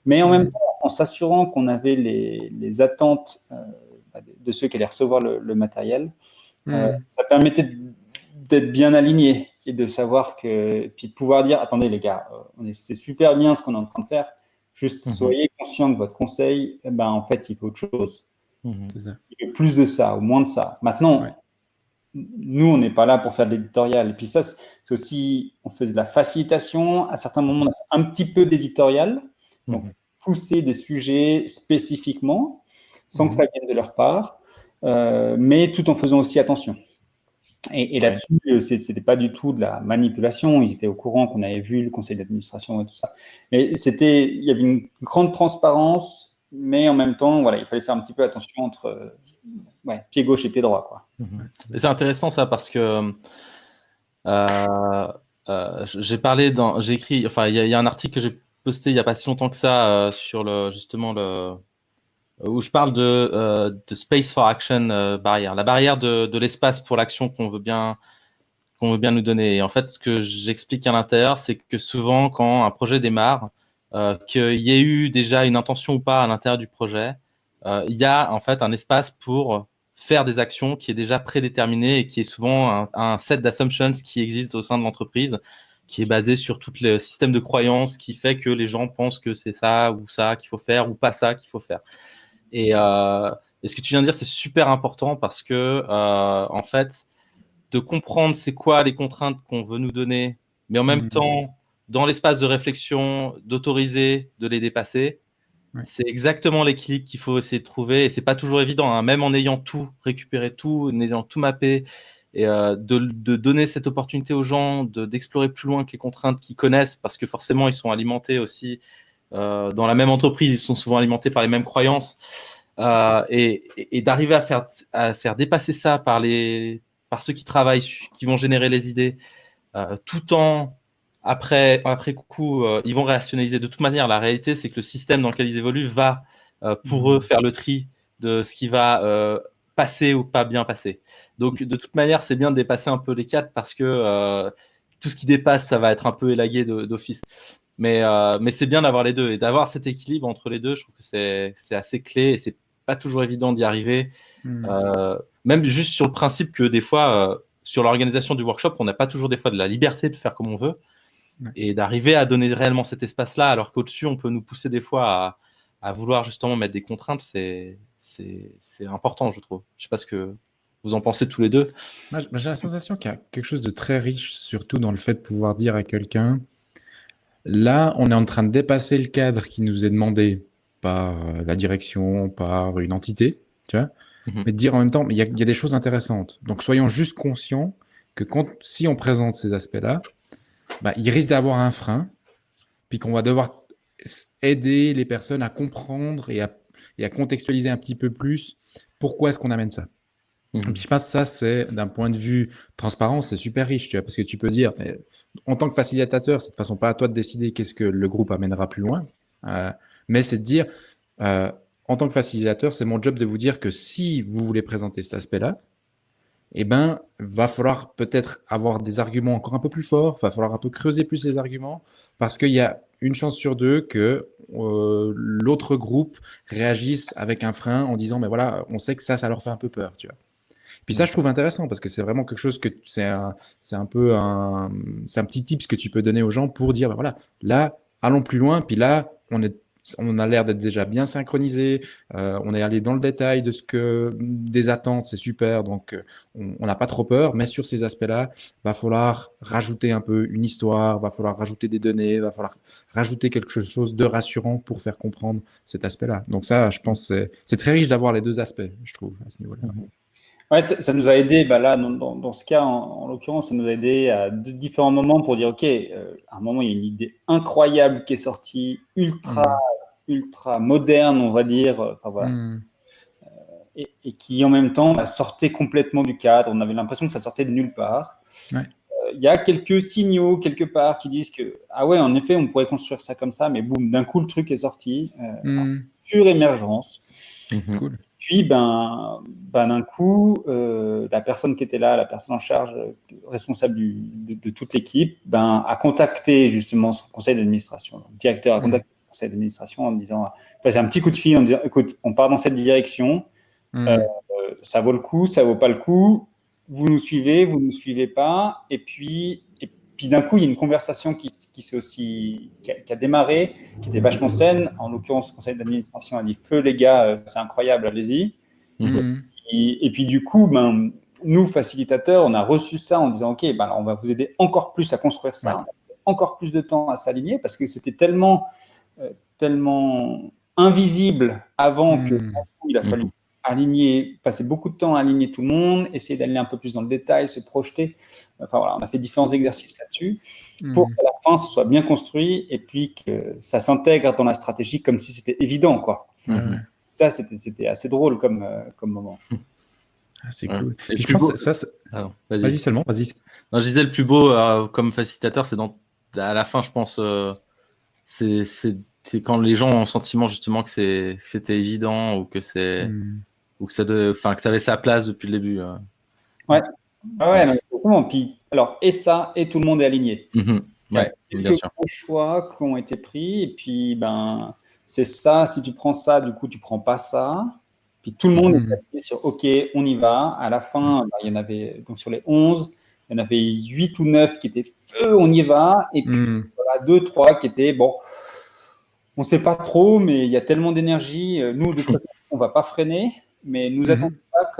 Mais en même temps, en s'assurant qu'on avait les attentes de ceux qui allaient recevoir le matériel, Mhm. ça permettait d'être bien aligné et de savoir puis de pouvoir dire, attendez les gars, c'est super bien ce qu'on est en train de faire, juste soyez conscient que votre conseil, en fait, il fait autre chose. C'est ça. Il veut plus de ça ou moins de ça. Maintenant, Ouais. nous, on n'est pas là pour faire de l'éditorial. Et puis ça, c'est aussi, on faisait de la facilitation. À certains moments, on a fait un petit peu d'éditorial. Donc, pousser des sujets spécifiquement, sans que ça vienne de leur part, mais tout en faisant aussi attention. Et là-dessus, c'était pas du tout de la manipulation. Ils étaient au courant qu'on avait vu le conseil d'administration et tout ça. Mais il y avait une grande transparence, mais en même temps, voilà, il fallait faire un petit peu attention entre pied gauche et pied droit, quoi. Et c'est intéressant ça parce que j'ai écrit, enfin, il y a un article que j'ai posté il y a pas si longtemps que ça sur où je parle de Space for Action barrière, la barrière de l'espace pour l'action qu'on veut bien nous donner. Et en fait, ce que j'explique à l'intérieur, c'est que souvent, quand un projet démarre, qu'il y ait eu déjà une intention ou pas à l'intérieur du projet, il y a en fait un espace pour faire des actions qui est déjà prédéterminé et qui est souvent un set d'assumptions qui existe au sein de l'entreprise, qui est basé sur tout le système de croyances qui fait que les gens pensent que c'est ça ou ça qu'il faut faire ou pas ça qu'il faut faire. Et ce que tu viens de dire, c'est super important parce que en fait, de comprendre c'est quoi les contraintes qu'on veut nous donner, mais en même temps, dans l'espace de réflexion, d'autoriser de les dépasser, c'est exactement l'équilibre qu'il faut essayer de trouver. Et c'est pas toujours évident, hein, même en ayant tout récupéré, tout, en ayant tout mappé, et de donner cette opportunité aux gens d'explorer plus loin que les contraintes qu'ils connaissent, parce que forcément, ils sont alimentés aussi dans la même entreprise, ils sont souvent alimentés par les mêmes croyances. Et d'arriver à faire dépasser ça par ceux qui travaillent, qui vont générer les idées, tout en après coup, ils vont rationaliser. De toute manière, la réalité, c'est que le système dans lequel ils évoluent va pour eux faire le tri de ce qui va passer ou pas bien passer. Donc, de toute manière, c'est bien de dépasser un peu les quatre parce que tout ce qui dépasse, ça va être un peu élagué d'office. Mais c'est bien d'avoir les deux et d'avoir cet équilibre entre les deux. Je trouve que c'est assez clé et c'est pas toujours évident d'y arriver. Même juste sur le principe que des fois, sur l'organisation du workshop, on n'a pas toujours des fois de la liberté de faire comme on veut et d'arriver à donner réellement cet espace-là, alors qu'au-dessus, on peut nous pousser des fois à vouloir justement mettre des contraintes. C'est important, je trouve. Je sais pas ce que vous en pensez tous les deux. J'ai la sensation qu'il y a quelque chose de très riche, surtout dans le fait de pouvoir dire à quelqu'un, là, on est en train de dépasser le cadre qui nous est demandé par la direction, par une entité, tu vois, mais de dire en même temps, mais il y a des choses intéressantes. Donc, soyons juste conscients que si on présente ces aspects-là, il risque d'avoir un frein, puis qu'on va devoir aider les personnes à comprendre et à contextualiser un petit peu plus pourquoi est-ce qu'on amène ça. Et puis je pense que ça, c'est d'un point de vue transparence, c'est super riche, tu vois, parce que tu peux dire, en tant que facilitateur, c'est de toute façon pas à toi de décider qu'est-ce que le groupe amènera plus loin, mais c'est de dire, Euh, En tant que facilitateur, c'est mon job de vous dire que si vous voulez présenter cet aspect-là, eh ben, va falloir peut-être avoir des arguments encore un peu plus forts, va falloir un peu creuser plus les arguments, parce qu'il y a une chance sur deux que l'autre groupe réagisse avec un frein en disant, mais voilà, on sait que ça leur fait un peu peur, tu vois. Puis ça, je trouve intéressant parce que c'est vraiment quelque chose que c'est un peu c'est un petit tips que tu peux donner aux gens pour dire, ben voilà, là, allons plus loin. Puis là, on a l'air d'être déjà bien synchronisé. On est allé dans le détail de ce que des attentes, c'est super. Donc, on n'a pas trop peur. Mais sur ces aspects-là, va falloir rajouter un peu une histoire, va falloir rajouter des données, va falloir rajouter quelque chose de rassurant pour faire comprendre cet aspect-là. Donc ça, je pense, c'est très riche d'avoir les deux aspects, je trouve, à ce niveau-là. Ouais, ça nous a aidé, bah là, dans ce cas, en l'occurrence, ça nous a aidé à différents moments pour dire, OK, à un moment, il y a une idée incroyable qui est sortie, ultra moderne, on va dire, enfin voilà, et qui en même temps sortait complètement du cadre. On avait l'impression que ça sortait de nulle part. Ouais. Il y a quelques signaux quelque part qui disent que, ah ouais, en effet, on pourrait construire ça comme ça, mais boum, d'un coup, le truc est sorti, pure émergence. Cool. Puis, d'un coup, la personne qui était là, la personne en charge, responsable de toute l'équipe, a contacté justement son conseil d'administration. Le directeur a contacté son conseil d'administration en disant, passer un petit coup de fil en disant, écoute, on part dans cette direction, ça vaut le coup, ça vaut pas le coup, vous nous suivez pas, et puis d'un coup, il y a une conversation qui a démarré, qui était vachement saine. En l'occurrence, le conseil d'administration a dit feu les gars, c'est incroyable, allez-y. Et puis du coup, nous facilitateurs, on a reçu ça en disant ok, alors on va vous aider encore plus à construire ça, on va passer encore plus de temps à s'aligner parce que c'était tellement invisible avant que il a fallu aligner, passer beaucoup de temps à aligner tout le monde, essayer d'aller un peu plus dans le détail, se projeter. Enfin voilà, on a fait différents exercices là-dessus pour qu'à la fin ce soit bien construit et puis que ça s'intègre dans la stratégie comme si c'était évident, quoi. Ça, c'était assez drôle comme moment. Ah, c'est cool. Et je pense que ça vas-y seulement, vas-y. Non, je disais le plus beau comme facilitateur, c'est à la fin, je pense, c'est quand les gens ont le sentiment justement que c'était évident ou que ou que ça avait sa place depuis le début. Ouais, non, exactement. Puis alors et ça et tout le monde est aligné. Ouais, bien sûr. Quelques choix qui ont été pris et puis c'est ça. Si tu prends ça, du coup tu prends pas ça. Puis tout le monde est aligné sur OK, on y va. À la fin, il y en avait donc sur les 11, il y en avait 8 ou 9 qui étaient feu, on y va. Et puis voilà, 2, 3 qui étaient bon. On ne sait pas trop, mais il y a tellement d'énergie. Nous, de toute façon, on ne va pas freiner, mais nous attendons pas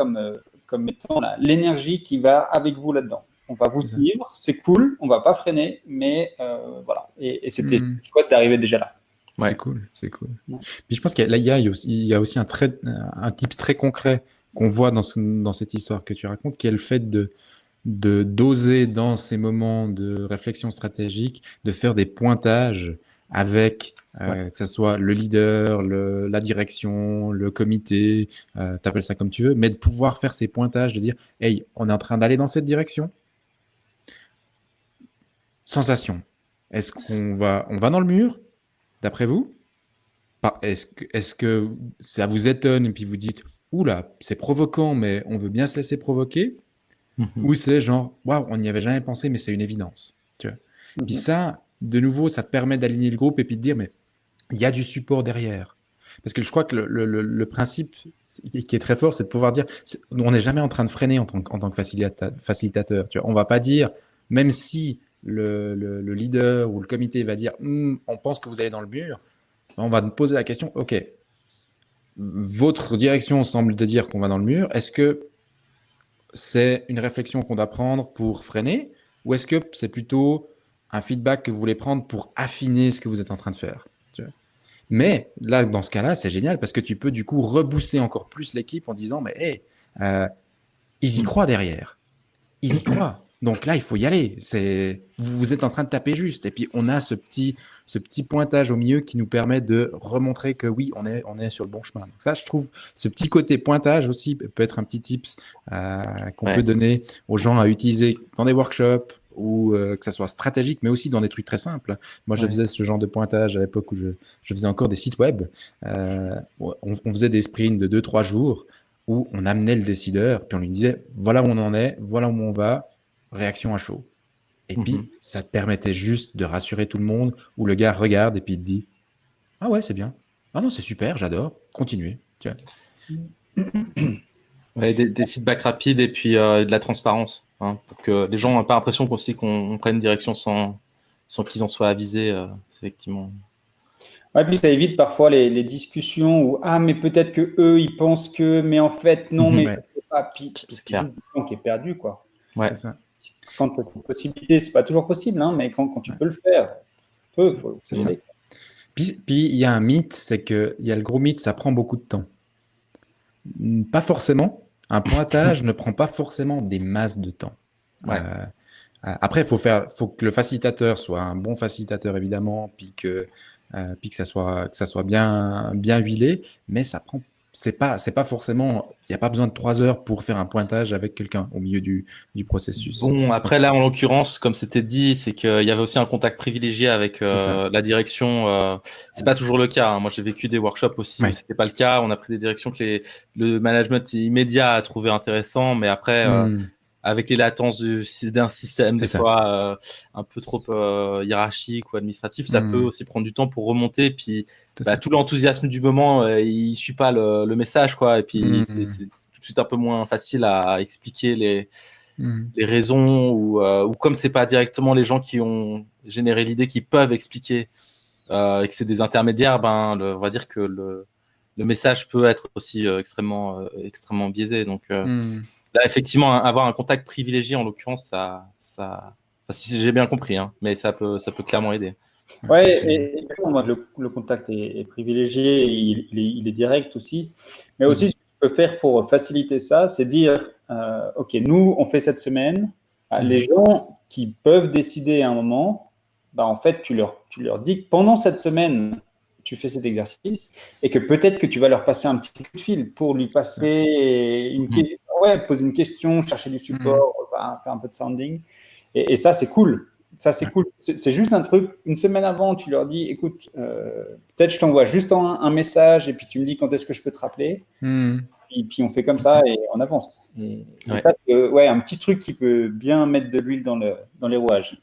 comme étant l'énergie qui va avec vous là-dedans. On va vous suivre, c'est cool, on ne va pas freiner, mais voilà. Et c'était chouette d'arriver déjà là. Ouais. C'est cool. Ouais. Puis je pense qu'il y a aussi un tips très concret qu'on voit dans cette histoire que tu racontes, qui est le fait d'oser dans ces moments de réflexion stratégique, de faire des pointages avec que ce soit le leader, la direction, le comité, t'appelles ça comme tu veux, mais de pouvoir faire ces pointages, de dire « Hey, on est en train d'aller dans cette direction. Sensation. Est-ce qu'on va dans le mur, d'après vous? Est-ce que ça vous étonne et puis vous dites « Oula, c'est provoquant, mais on veut bien se laisser provoquer ?» Ou c'est genre « Waouh, on n'y avait jamais pensé, mais c'est une évidence. » Tu vois. Puis ça, de nouveau, ça te permet d'aligner le groupe et puis de dire « Mais il y a du support derrière. » Parce que je crois que le principe qui est très fort, c'est de pouvoir dire on n'est jamais en train de freiner en tant que facilitateur. Tu vois. On ne va pas dire, même si le leader ou le comité va dire on pense que vous allez dans le mur, on va te poser la question ok, votre direction semble te dire qu'on va dans le mur. Est-ce que c'est une réflexion qu'on doit prendre pour freiner ou est-ce que c'est plutôt un feedback que vous voulez prendre pour affiner ce que vous êtes en train de faire? Tu vois. Mais là, dans ce cas-là, c'est génial parce que tu peux du coup rebooster encore plus l'équipe en disant mais hey, ils y croient derrière. Ils y croient. Donc là, il faut y aller. Vous êtes en train de taper juste. Et puis, on a ce petit pointage au milieu qui nous permet de remontrer que oui, on est sur le bon chemin. Donc ça, je trouve, ce petit côté pointage aussi peut être un petit tips qu'on peut donner aux gens à utiliser dans des workshops, ou que ça soit stratégique, mais aussi dans des trucs très simples. Moi, je faisais ce genre de pointage à l'époque où je faisais encore des sites web. On faisait des sprints de 2-3 jours où on amenait le décideur, puis on lui disait voilà où on en est, voilà où on va, réaction à chaud. Et puis, ça te permettait juste de rassurer tout le monde, où le gars regarde et puis il te dit ah ouais, c'est bien. Ah non, c'est super, j'adore. Continuez. Tiens. Ouais, des feedbacks rapides et puis de la transparence, hein, pour que les gens n'ont pas l'impression qu'on prenne une direction sans qu'ils en soient avisés. C'est effectivement. Ouais, puis ça évite parfois les discussions où ah mais peut-être que eux ils pensent que mais en fait non mais Ouais. je sais pas. Puis c'est clair. juste du temps qui est perdu quoi. Ouais. C'est ça. Quand tu as une possibilité, c'est pas toujours possible, hein, mais quand tu peux le faire, faut C'est y ça. aller. Puis il y a un mythe, c'est que il y a le gros mythe, ça prend beaucoup de temps. Pas forcément. Un pointage ne prend pas forcément des masses de temps. Ouais. Après, faut que le facilitateur soit un bon facilitateur évidemment, puis que ça soit bien huilé, mais c'est pas forcément, il n'y a pas besoin de 3 heures pour faire un pointage avec quelqu'un au milieu du processus. Bon, après Donc, là, en l'occurrence, comme c'était dit, c'est qu'il y avait aussi un contact privilégié avec c'est ça. la direction. C'est pas toujours le cas, hein. Moi, j'ai vécu des workshops aussi où Ouais. c'était pas le cas. On a pris des directions que le management immédiat a trouvé intéressant, mais après, avec les latences d'un système C'est des ça. fois un peu trop hiérarchique ou administratif, ça peut aussi prendre du temps pour remonter. Puis C'est ça. tout l'enthousiasme du moment, il suit pas le message, quoi. Et puis c'est tout de suite un peu moins facile à expliquer les raisons ou comme c'est pas directement les gens qui ont généré l'idée qui peuvent expliquer et que c'est des intermédiaires, on va dire que le message peut être aussi extrêmement biaisé. Donc là, effectivement, avoir un contact privilégié, en l'occurrence, enfin, si j'ai bien compris, hein, mais ça peut clairement aider. Ouais, et moi, le contact est privilégié, il est direct aussi. Mais aussi, ce que tu peux faire pour faciliter ça, c'est dire, OK, nous, on fait cette semaine. Les gens qui peuvent décider à un moment, en fait, tu leur dis que pendant cette semaine, tu fais cet exercice et que peut-être que tu vas leur passer un petit coup de fil pour lui passer poser une question, chercher du support, faire un peu de sounding. Et ça, c'est cool. Ça, c'est cool. C'est juste un truc. Une semaine avant, tu leur dis, écoute, peut-être je t'envoie juste un message et puis tu me dis quand est-ce que je peux te rappeler. Et puis on fait comme ça et on avance. Et ça, c'est un petit truc qui peut bien mettre de l'huile dans les rouages.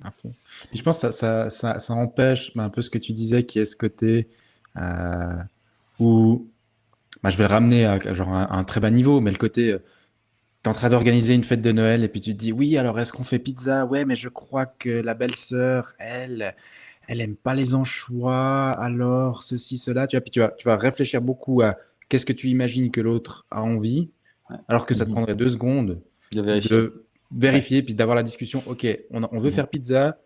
À fond. Et je pense que ça empêche un peu ce que tu disais, qui est ce côté où je vais le ramener à genre un très bas niveau, mais le côté t'es en train d'organiser une fête de Noël et puis tu te dis oui, alors est-ce qu'on fait pizza? Ouais, mais je crois que la belle-sœur, elle aime pas les anchois, alors ceci, cela. Tu vois, puis tu vas réfléchir beaucoup à qu'est-ce que tu imagines que l'autre a envie, alors que ça te prendrait 2 secondes de vérifier puis d'avoir la discussion. Ok, on veut faire pizza.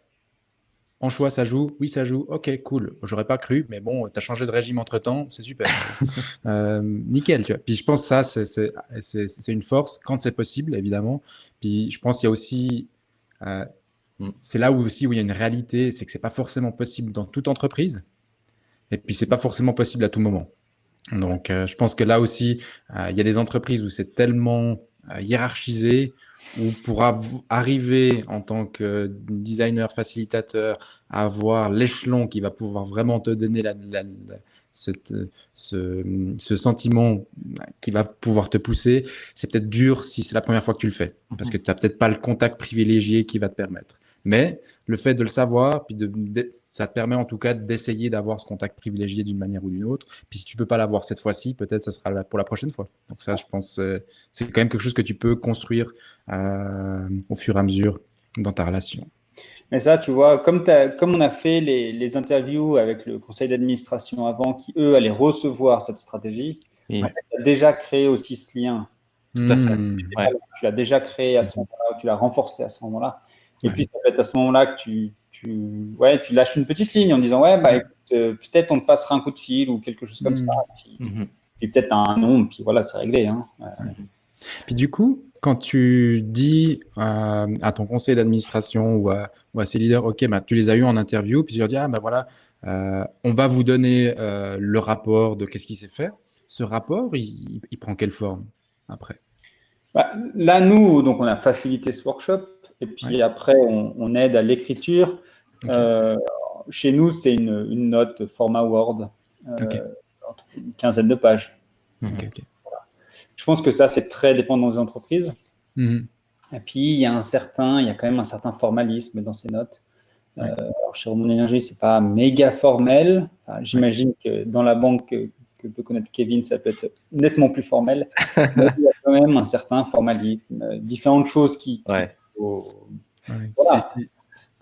Anchois, ça joue? Oui, ça joue. Ok, cool. J'aurais pas cru, mais bon, t'as changé de régime entre-temps, c'est super. Nickel, tu vois. Puis je pense que ça, c'est une force quand c'est possible, évidemment. Puis je pense qu'il y a aussi, c'est là où il y a une réalité, c'est que c'est pas forcément possible dans toute entreprise. Et puis c'est pas forcément possible à tout moment. Donc je pense que là aussi, il y a des entreprises où c'est tellement hiérarchisé, où pour arriver en tant que designer facilitateur à avoir l'échelon qui va pouvoir vraiment te donner ce sentiment qui va pouvoir te pousser, c'est peut-être dur si c'est la première fois que tu le fais, parce que tu n'as peut-être pas le contact privilégié qui va te permettre. Mais le fait de le savoir, puis ça te permet en tout cas d'essayer d'avoir ce contact privilégié d'une manière ou d'une autre. Puis si tu peux pas l'avoir cette fois-ci, peut-être ça sera là pour la prochaine fois. Donc ça, je pense, c'est quand même quelque chose que tu peux construire au fur et à mesure dans ta relation. Mais ça, tu vois, comme on a fait les interviews avec le conseil d'administration avant, qui eux allaient recevoir cette stratégie, Et- en fait, tu as déjà créé aussi ce lien. Tout à fait. Tu l'as déjà créé à ce moment-là, tu l'as renforcé à ce moment-là. Et puis, ça peut être à ce moment-là que tu lâches une petite ligne en disant, écoute, peut-être on te passera un coup de fil ou quelque chose comme ça. Puis peut-être un nom, puis voilà, c'est réglé. Hein. Puis du coup, quand tu dis à ton conseil d'administration ou à ces leaders, ok, tu les as eu en interview, puis tu leur dis, voilà, on va vous donner le rapport de qu'est-ce qui s'est fait. Ce rapport, il prend quelle forme après? Là, nous, donc on a facilité ce workshop. Et puis après, on aide à l'écriture. Chez nous, c'est une note format Word, entre une quinzaine de pages. Je pense que ça, c'est très dépendant des entreprises. Et puis, il y a quand même un certain formalisme dans ces notes. Alors, chez Roman Énergie, c'est pas méga formel. Enfin, j'imagine que dans la banque que peut connaître Kevin, ça peut être nettement plus formel. Mais il y a quand même un certain formalisme, différentes choses qui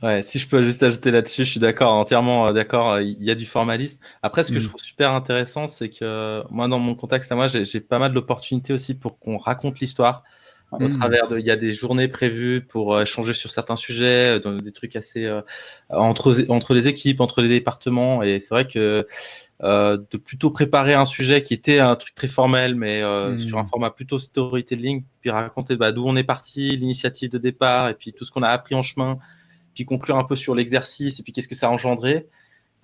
voilà. Si je peux juste ajouter là-dessus, je suis d'accord, entièrement d'accord. Il y a du formalisme. Après, ce que je trouve super intéressant, c'est que moi, dans mon contexte à moi, j'ai pas mal d'opportunités aussi pour qu'on raconte l'histoire. Au travers il y a des journées prévues pour échanger sur certains sujets, des trucs assez entre les équipes, entre les départements. Et c'est vrai que de plutôt préparer un sujet qui était un truc très formel, mais sur un format plutôt storytelling, puis raconter d'où on est parti, l'initiative de départ, et puis tout ce qu'on a appris en chemin, puis conclure un peu sur l'exercice, et puis qu'est-ce que ça a engendré.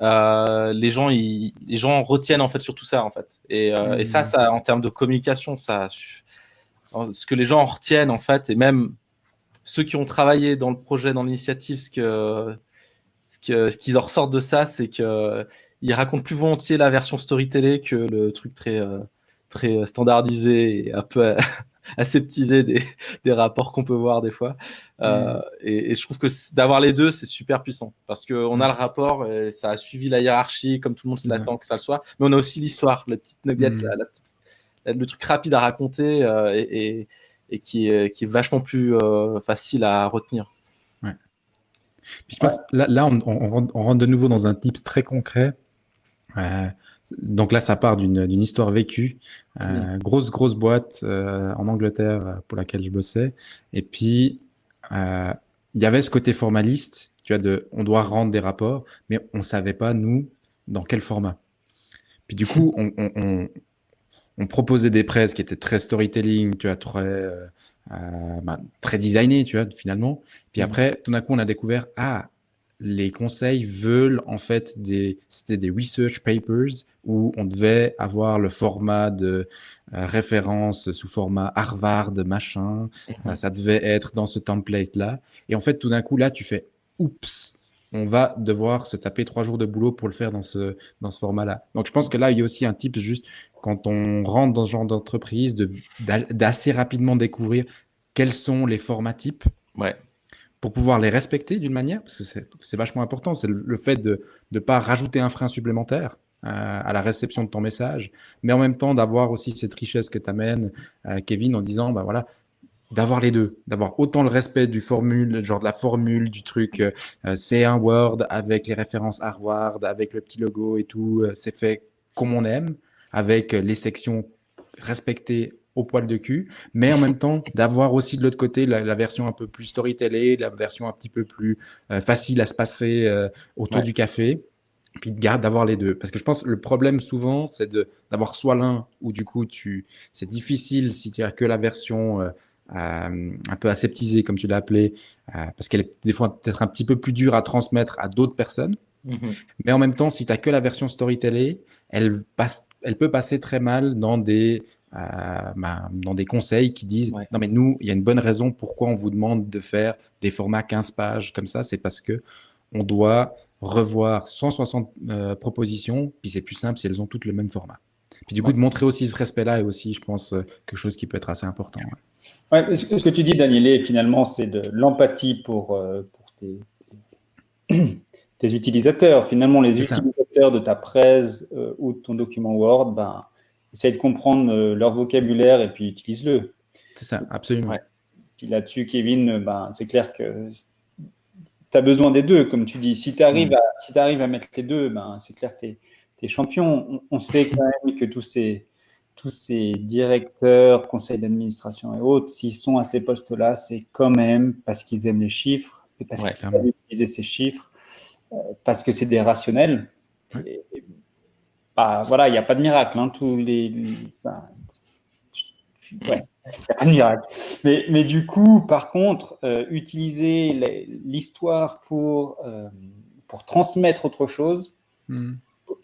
Les gens retiennent en fait sur tout ça en fait. Et ça, en termes de communication, ce que les gens en retiennent en fait, et même ceux qui ont travaillé dans le projet, dans l'initiative, ce qu'ils en ressortent de ça, c'est que ils racontent plus volontiers la version storytellée que le truc très standardisé et un peu aseptisé des rapports qu'on peut voir des fois. Et je trouve que d'avoir les deux, c'est super puissant parce qu'on a le rapport, et ça a suivi la hiérarchie comme tout le monde l'attend que ça le soit, mais on a aussi l'histoire, la petite nugget, le truc rapide à raconter et qui est vachement plus facile à retenir. Puis je pense, là on rentre de nouveau dans un tips très concret. Donc là, ça part d'une histoire vécue. Grosse boîte en Angleterre pour laquelle je bossais. Et puis, il y avait ce côté formaliste, tu vois, on doit rendre des rapports, mais on savait pas, nous, dans quel format. Puis du coup, on proposait des presses qui étaient très storytelling, tu vois, très designées, tu vois, finalement. Puis après, tout d'un coup, on a découvert, les conseils veulent en fait c'était des research papers où on devait avoir le format de référence sous format Harvard, machin. Ça devait être dans ce template-là. Et en fait, tout d'un coup, là, tu fais, oups, on va devoir se taper 3 jours de boulot pour le faire dans ce format-là. Donc, je pense que là, il y a aussi un type juste quand on rentre dans ce genre d'entreprise, d'assez rapidement découvrir quels sont les formats types pour pouvoir les respecter d'une manière, parce que c'est vachement important. C'est le fait de ne pas rajouter un frein supplémentaire à la réception de ton message, mais en même temps d'avoir aussi cette richesse que t'amènes, Kevin, en disant, voilà, d'avoir les deux, d'avoir autant le respect du formule, genre de la formule, du truc, c'est un Word avec les références Harvard, avec le petit logo et tout, c'est fait comme on aime, avec les sections respectées au poil de cul, mais en même temps d'avoir aussi de l'autre côté la version un peu plus storytellée, la version un petit peu plus facile à se passer autour du café, puis d'avoir les deux. Parce que je pense que le problème souvent, c'est d'avoir soit l'un, ou du coup, c'est difficile si tu as que la version un peu aseptisée, comme tu l'as appelé, parce qu'elle est des fois peut-être un petit peu plus dure à transmettre à d'autres personnes. Mais en même temps, si tu n'as que la version storytellée, elle peut passer très mal dans des conseils qui disent non mais nous, il y a une bonne raison pourquoi on vous demande de faire des formats 15 pages comme ça, c'est parce que on doit revoir 160 propositions, puis c'est plus simple si elles ont toutes le même format. Puis du coup, de montrer aussi ce respect-là est aussi, je pense, quelque chose qui peut être assez important. Ce que tu dis, Daniel, finalement, c'est de l'empathie pour tes utilisateurs. Finalement, les utilisateurs de ta presse ou de ton document Word, essaye de comprendre leur vocabulaire et puis utilise-le. C'est ça, absolument. Puis là-dessus, Kevin, c'est clair que tu as besoin des deux, comme tu dis. Si tu arrives à mettre les deux, c'est clair que tu es champion. On sait quand même que tous ces directeurs, conseils d'administration et autres, s'ils sont à ces postes-là, c'est quand même parce qu'ils aiment les chiffres et parce qu'ils veulent utiliser ces chiffres, parce que c'est des rationnels. Voilà, il n'y a pas de miracle. Il n'y a pas de miracle. Mais du coup, par contre, utiliser l'histoire pour transmettre autre chose,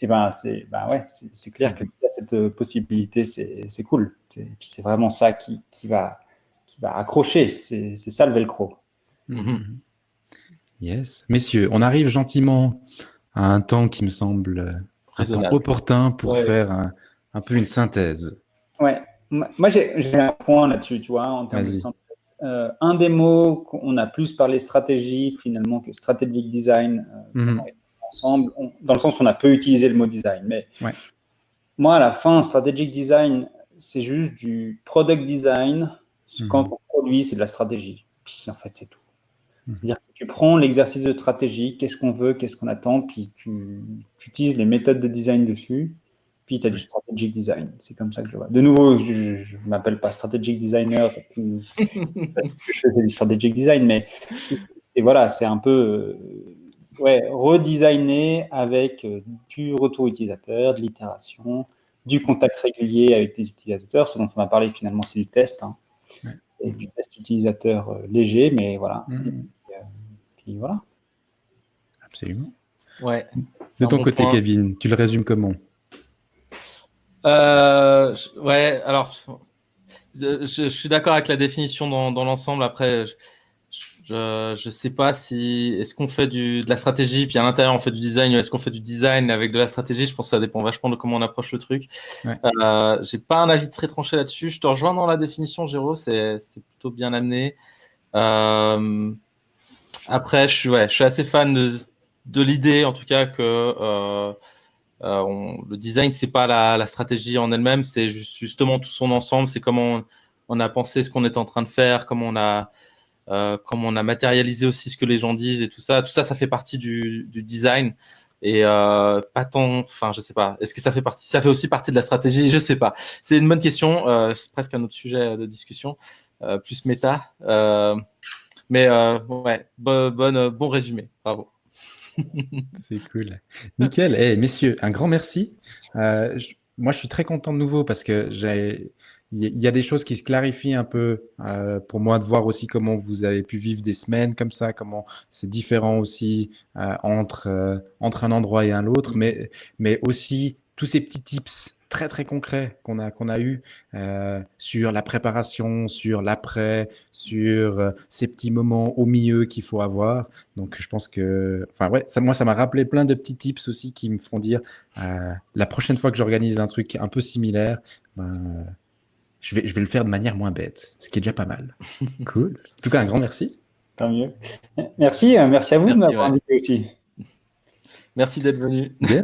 c'est clair que cette possibilité, c'est cool. Et puis c'est vraiment ça qui va accrocher. C'est ça le velcro. Mhm. Yes. Messieurs, on arrive gentiment à un temps qui me semble un temps Raisonnable. opportun pour Ouais. faire un peu une synthèse. Ouais. Moi, j'ai un point là-dessus, tu vois, en termes de Vas-y. synthèse. Un des mots qu'on a plus parlé stratégie, finalement, que strategic design, Mhm. ensemble, dans le sens où on a peu utilisé le mot design. Mais Ouais. moi, à la fin, strategic design, c'est juste du product design. Quand on produit, c'est de la stratégie. Puis, en fait, c'est tout. C'est-à-dire que tu prends l'exercice de stratégie, qu'est-ce qu'on veut, qu'est-ce qu'on attend, puis tu utilises les méthodes de design dessus, puis tu as du strategic design. C'est comme ça que je vois. De nouveau, je ne m'appelle pas strategic designer, parce que ce que je fais, c'est du strategic design, mais c'est un peu redesigner avec du retour utilisateur, de l'itération, du contact régulier avec des utilisateurs. Ce dont on a parlé finalement, c'est du test. Hein. Ouais. C'est du test utilisateur léger, mais voilà. Puis voilà. Absolument. Ouais. De un ton bon côté, point. Kevin, tu le résumes comment? Ouais, alors, je suis d'accord avec la définition dans l'ensemble. Après, je sais pas si est-ce qu'on fait de la stratégie, puis à l'intérieur on fait du design, ou est-ce qu'on fait du design avec de la stratégie. Je pense que ça dépend vachement de comment on approche le truc. Ouais. J'ai pas un avis très tranché là-dessus. Je te rejoins dans la définition, Géraud, c'est plutôt bien amené. Après, je suis assez fan de l'idée, en tout cas, que le design, c'est pas la stratégie en elle-même, c'est justement tout son ensemble. C'est comment on a pensé ce qu'on est en train de faire, comment on a matérialisé aussi ce que les gens disent et tout ça. Tout ça, ça fait partie du design. Et pas tant, enfin, je sais pas. Est-ce que ça fait aussi partie de la stratégie? Je sais pas. C'est une bonne question. C'est presque un autre sujet de discussion, plus méta. Mais ouais, bon résumé. Bravo. C'est cool. Nickel. Eh, messieurs, un grand merci. Moi, je suis très content de nouveau parce que il y a des choses qui se clarifient un peu pour moi de voir aussi comment vous avez pu vivre des semaines comme ça, comment c'est différent aussi entre un endroit et un autre, mais aussi tous ces petits tips très très concrets qu'on a eu sur la préparation, sur l'après, sur ces petits moments au milieu qu'il faut avoir. Donc, je pense que, enfin, ouais, ça m'a rappelé plein de petits tips aussi qui me font dire, la prochaine fois que j'organise un truc un peu similaire, ben, je vais le faire de manière moins bête, ce qui est déjà pas mal. Cool. En tout cas, un grand merci. Tant mieux. Merci à vous de m'avoir invité aussi. Merci d'être venu. Yeah.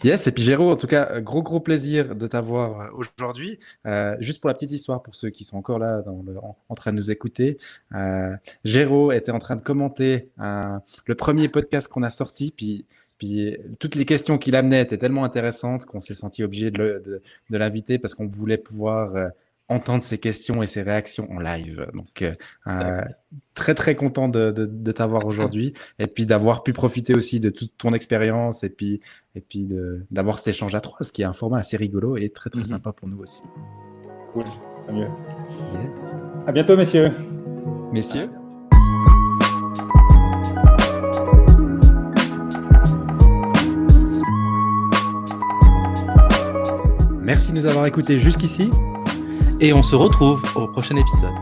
Yes, et puis Géraud, en tout cas, gros plaisir de t'avoir aujourd'hui. Juste pour la petite histoire, pour ceux qui sont encore là en train de nous écouter, Géraud était en train de commenter le premier podcast qu'on a sorti, puis toutes les questions qu'il amenait étaient tellement intéressantes qu'on s'est senti obligé de l'inviter parce qu'on voulait pouvoir entendre ses questions et ses réactions en live. Donc, très content de t'avoir aujourd'hui et puis d'avoir pu profiter aussi de toute ton expérience et puis d'avoir cet échange à trois, ce qui est un format assez rigolo et très sympa pour nous aussi. Cool, tant mieux. Yes. À bientôt, messieurs. Messieurs. Merci de nous avoir écoutés jusqu'ici. Et on se retrouve au prochain épisode.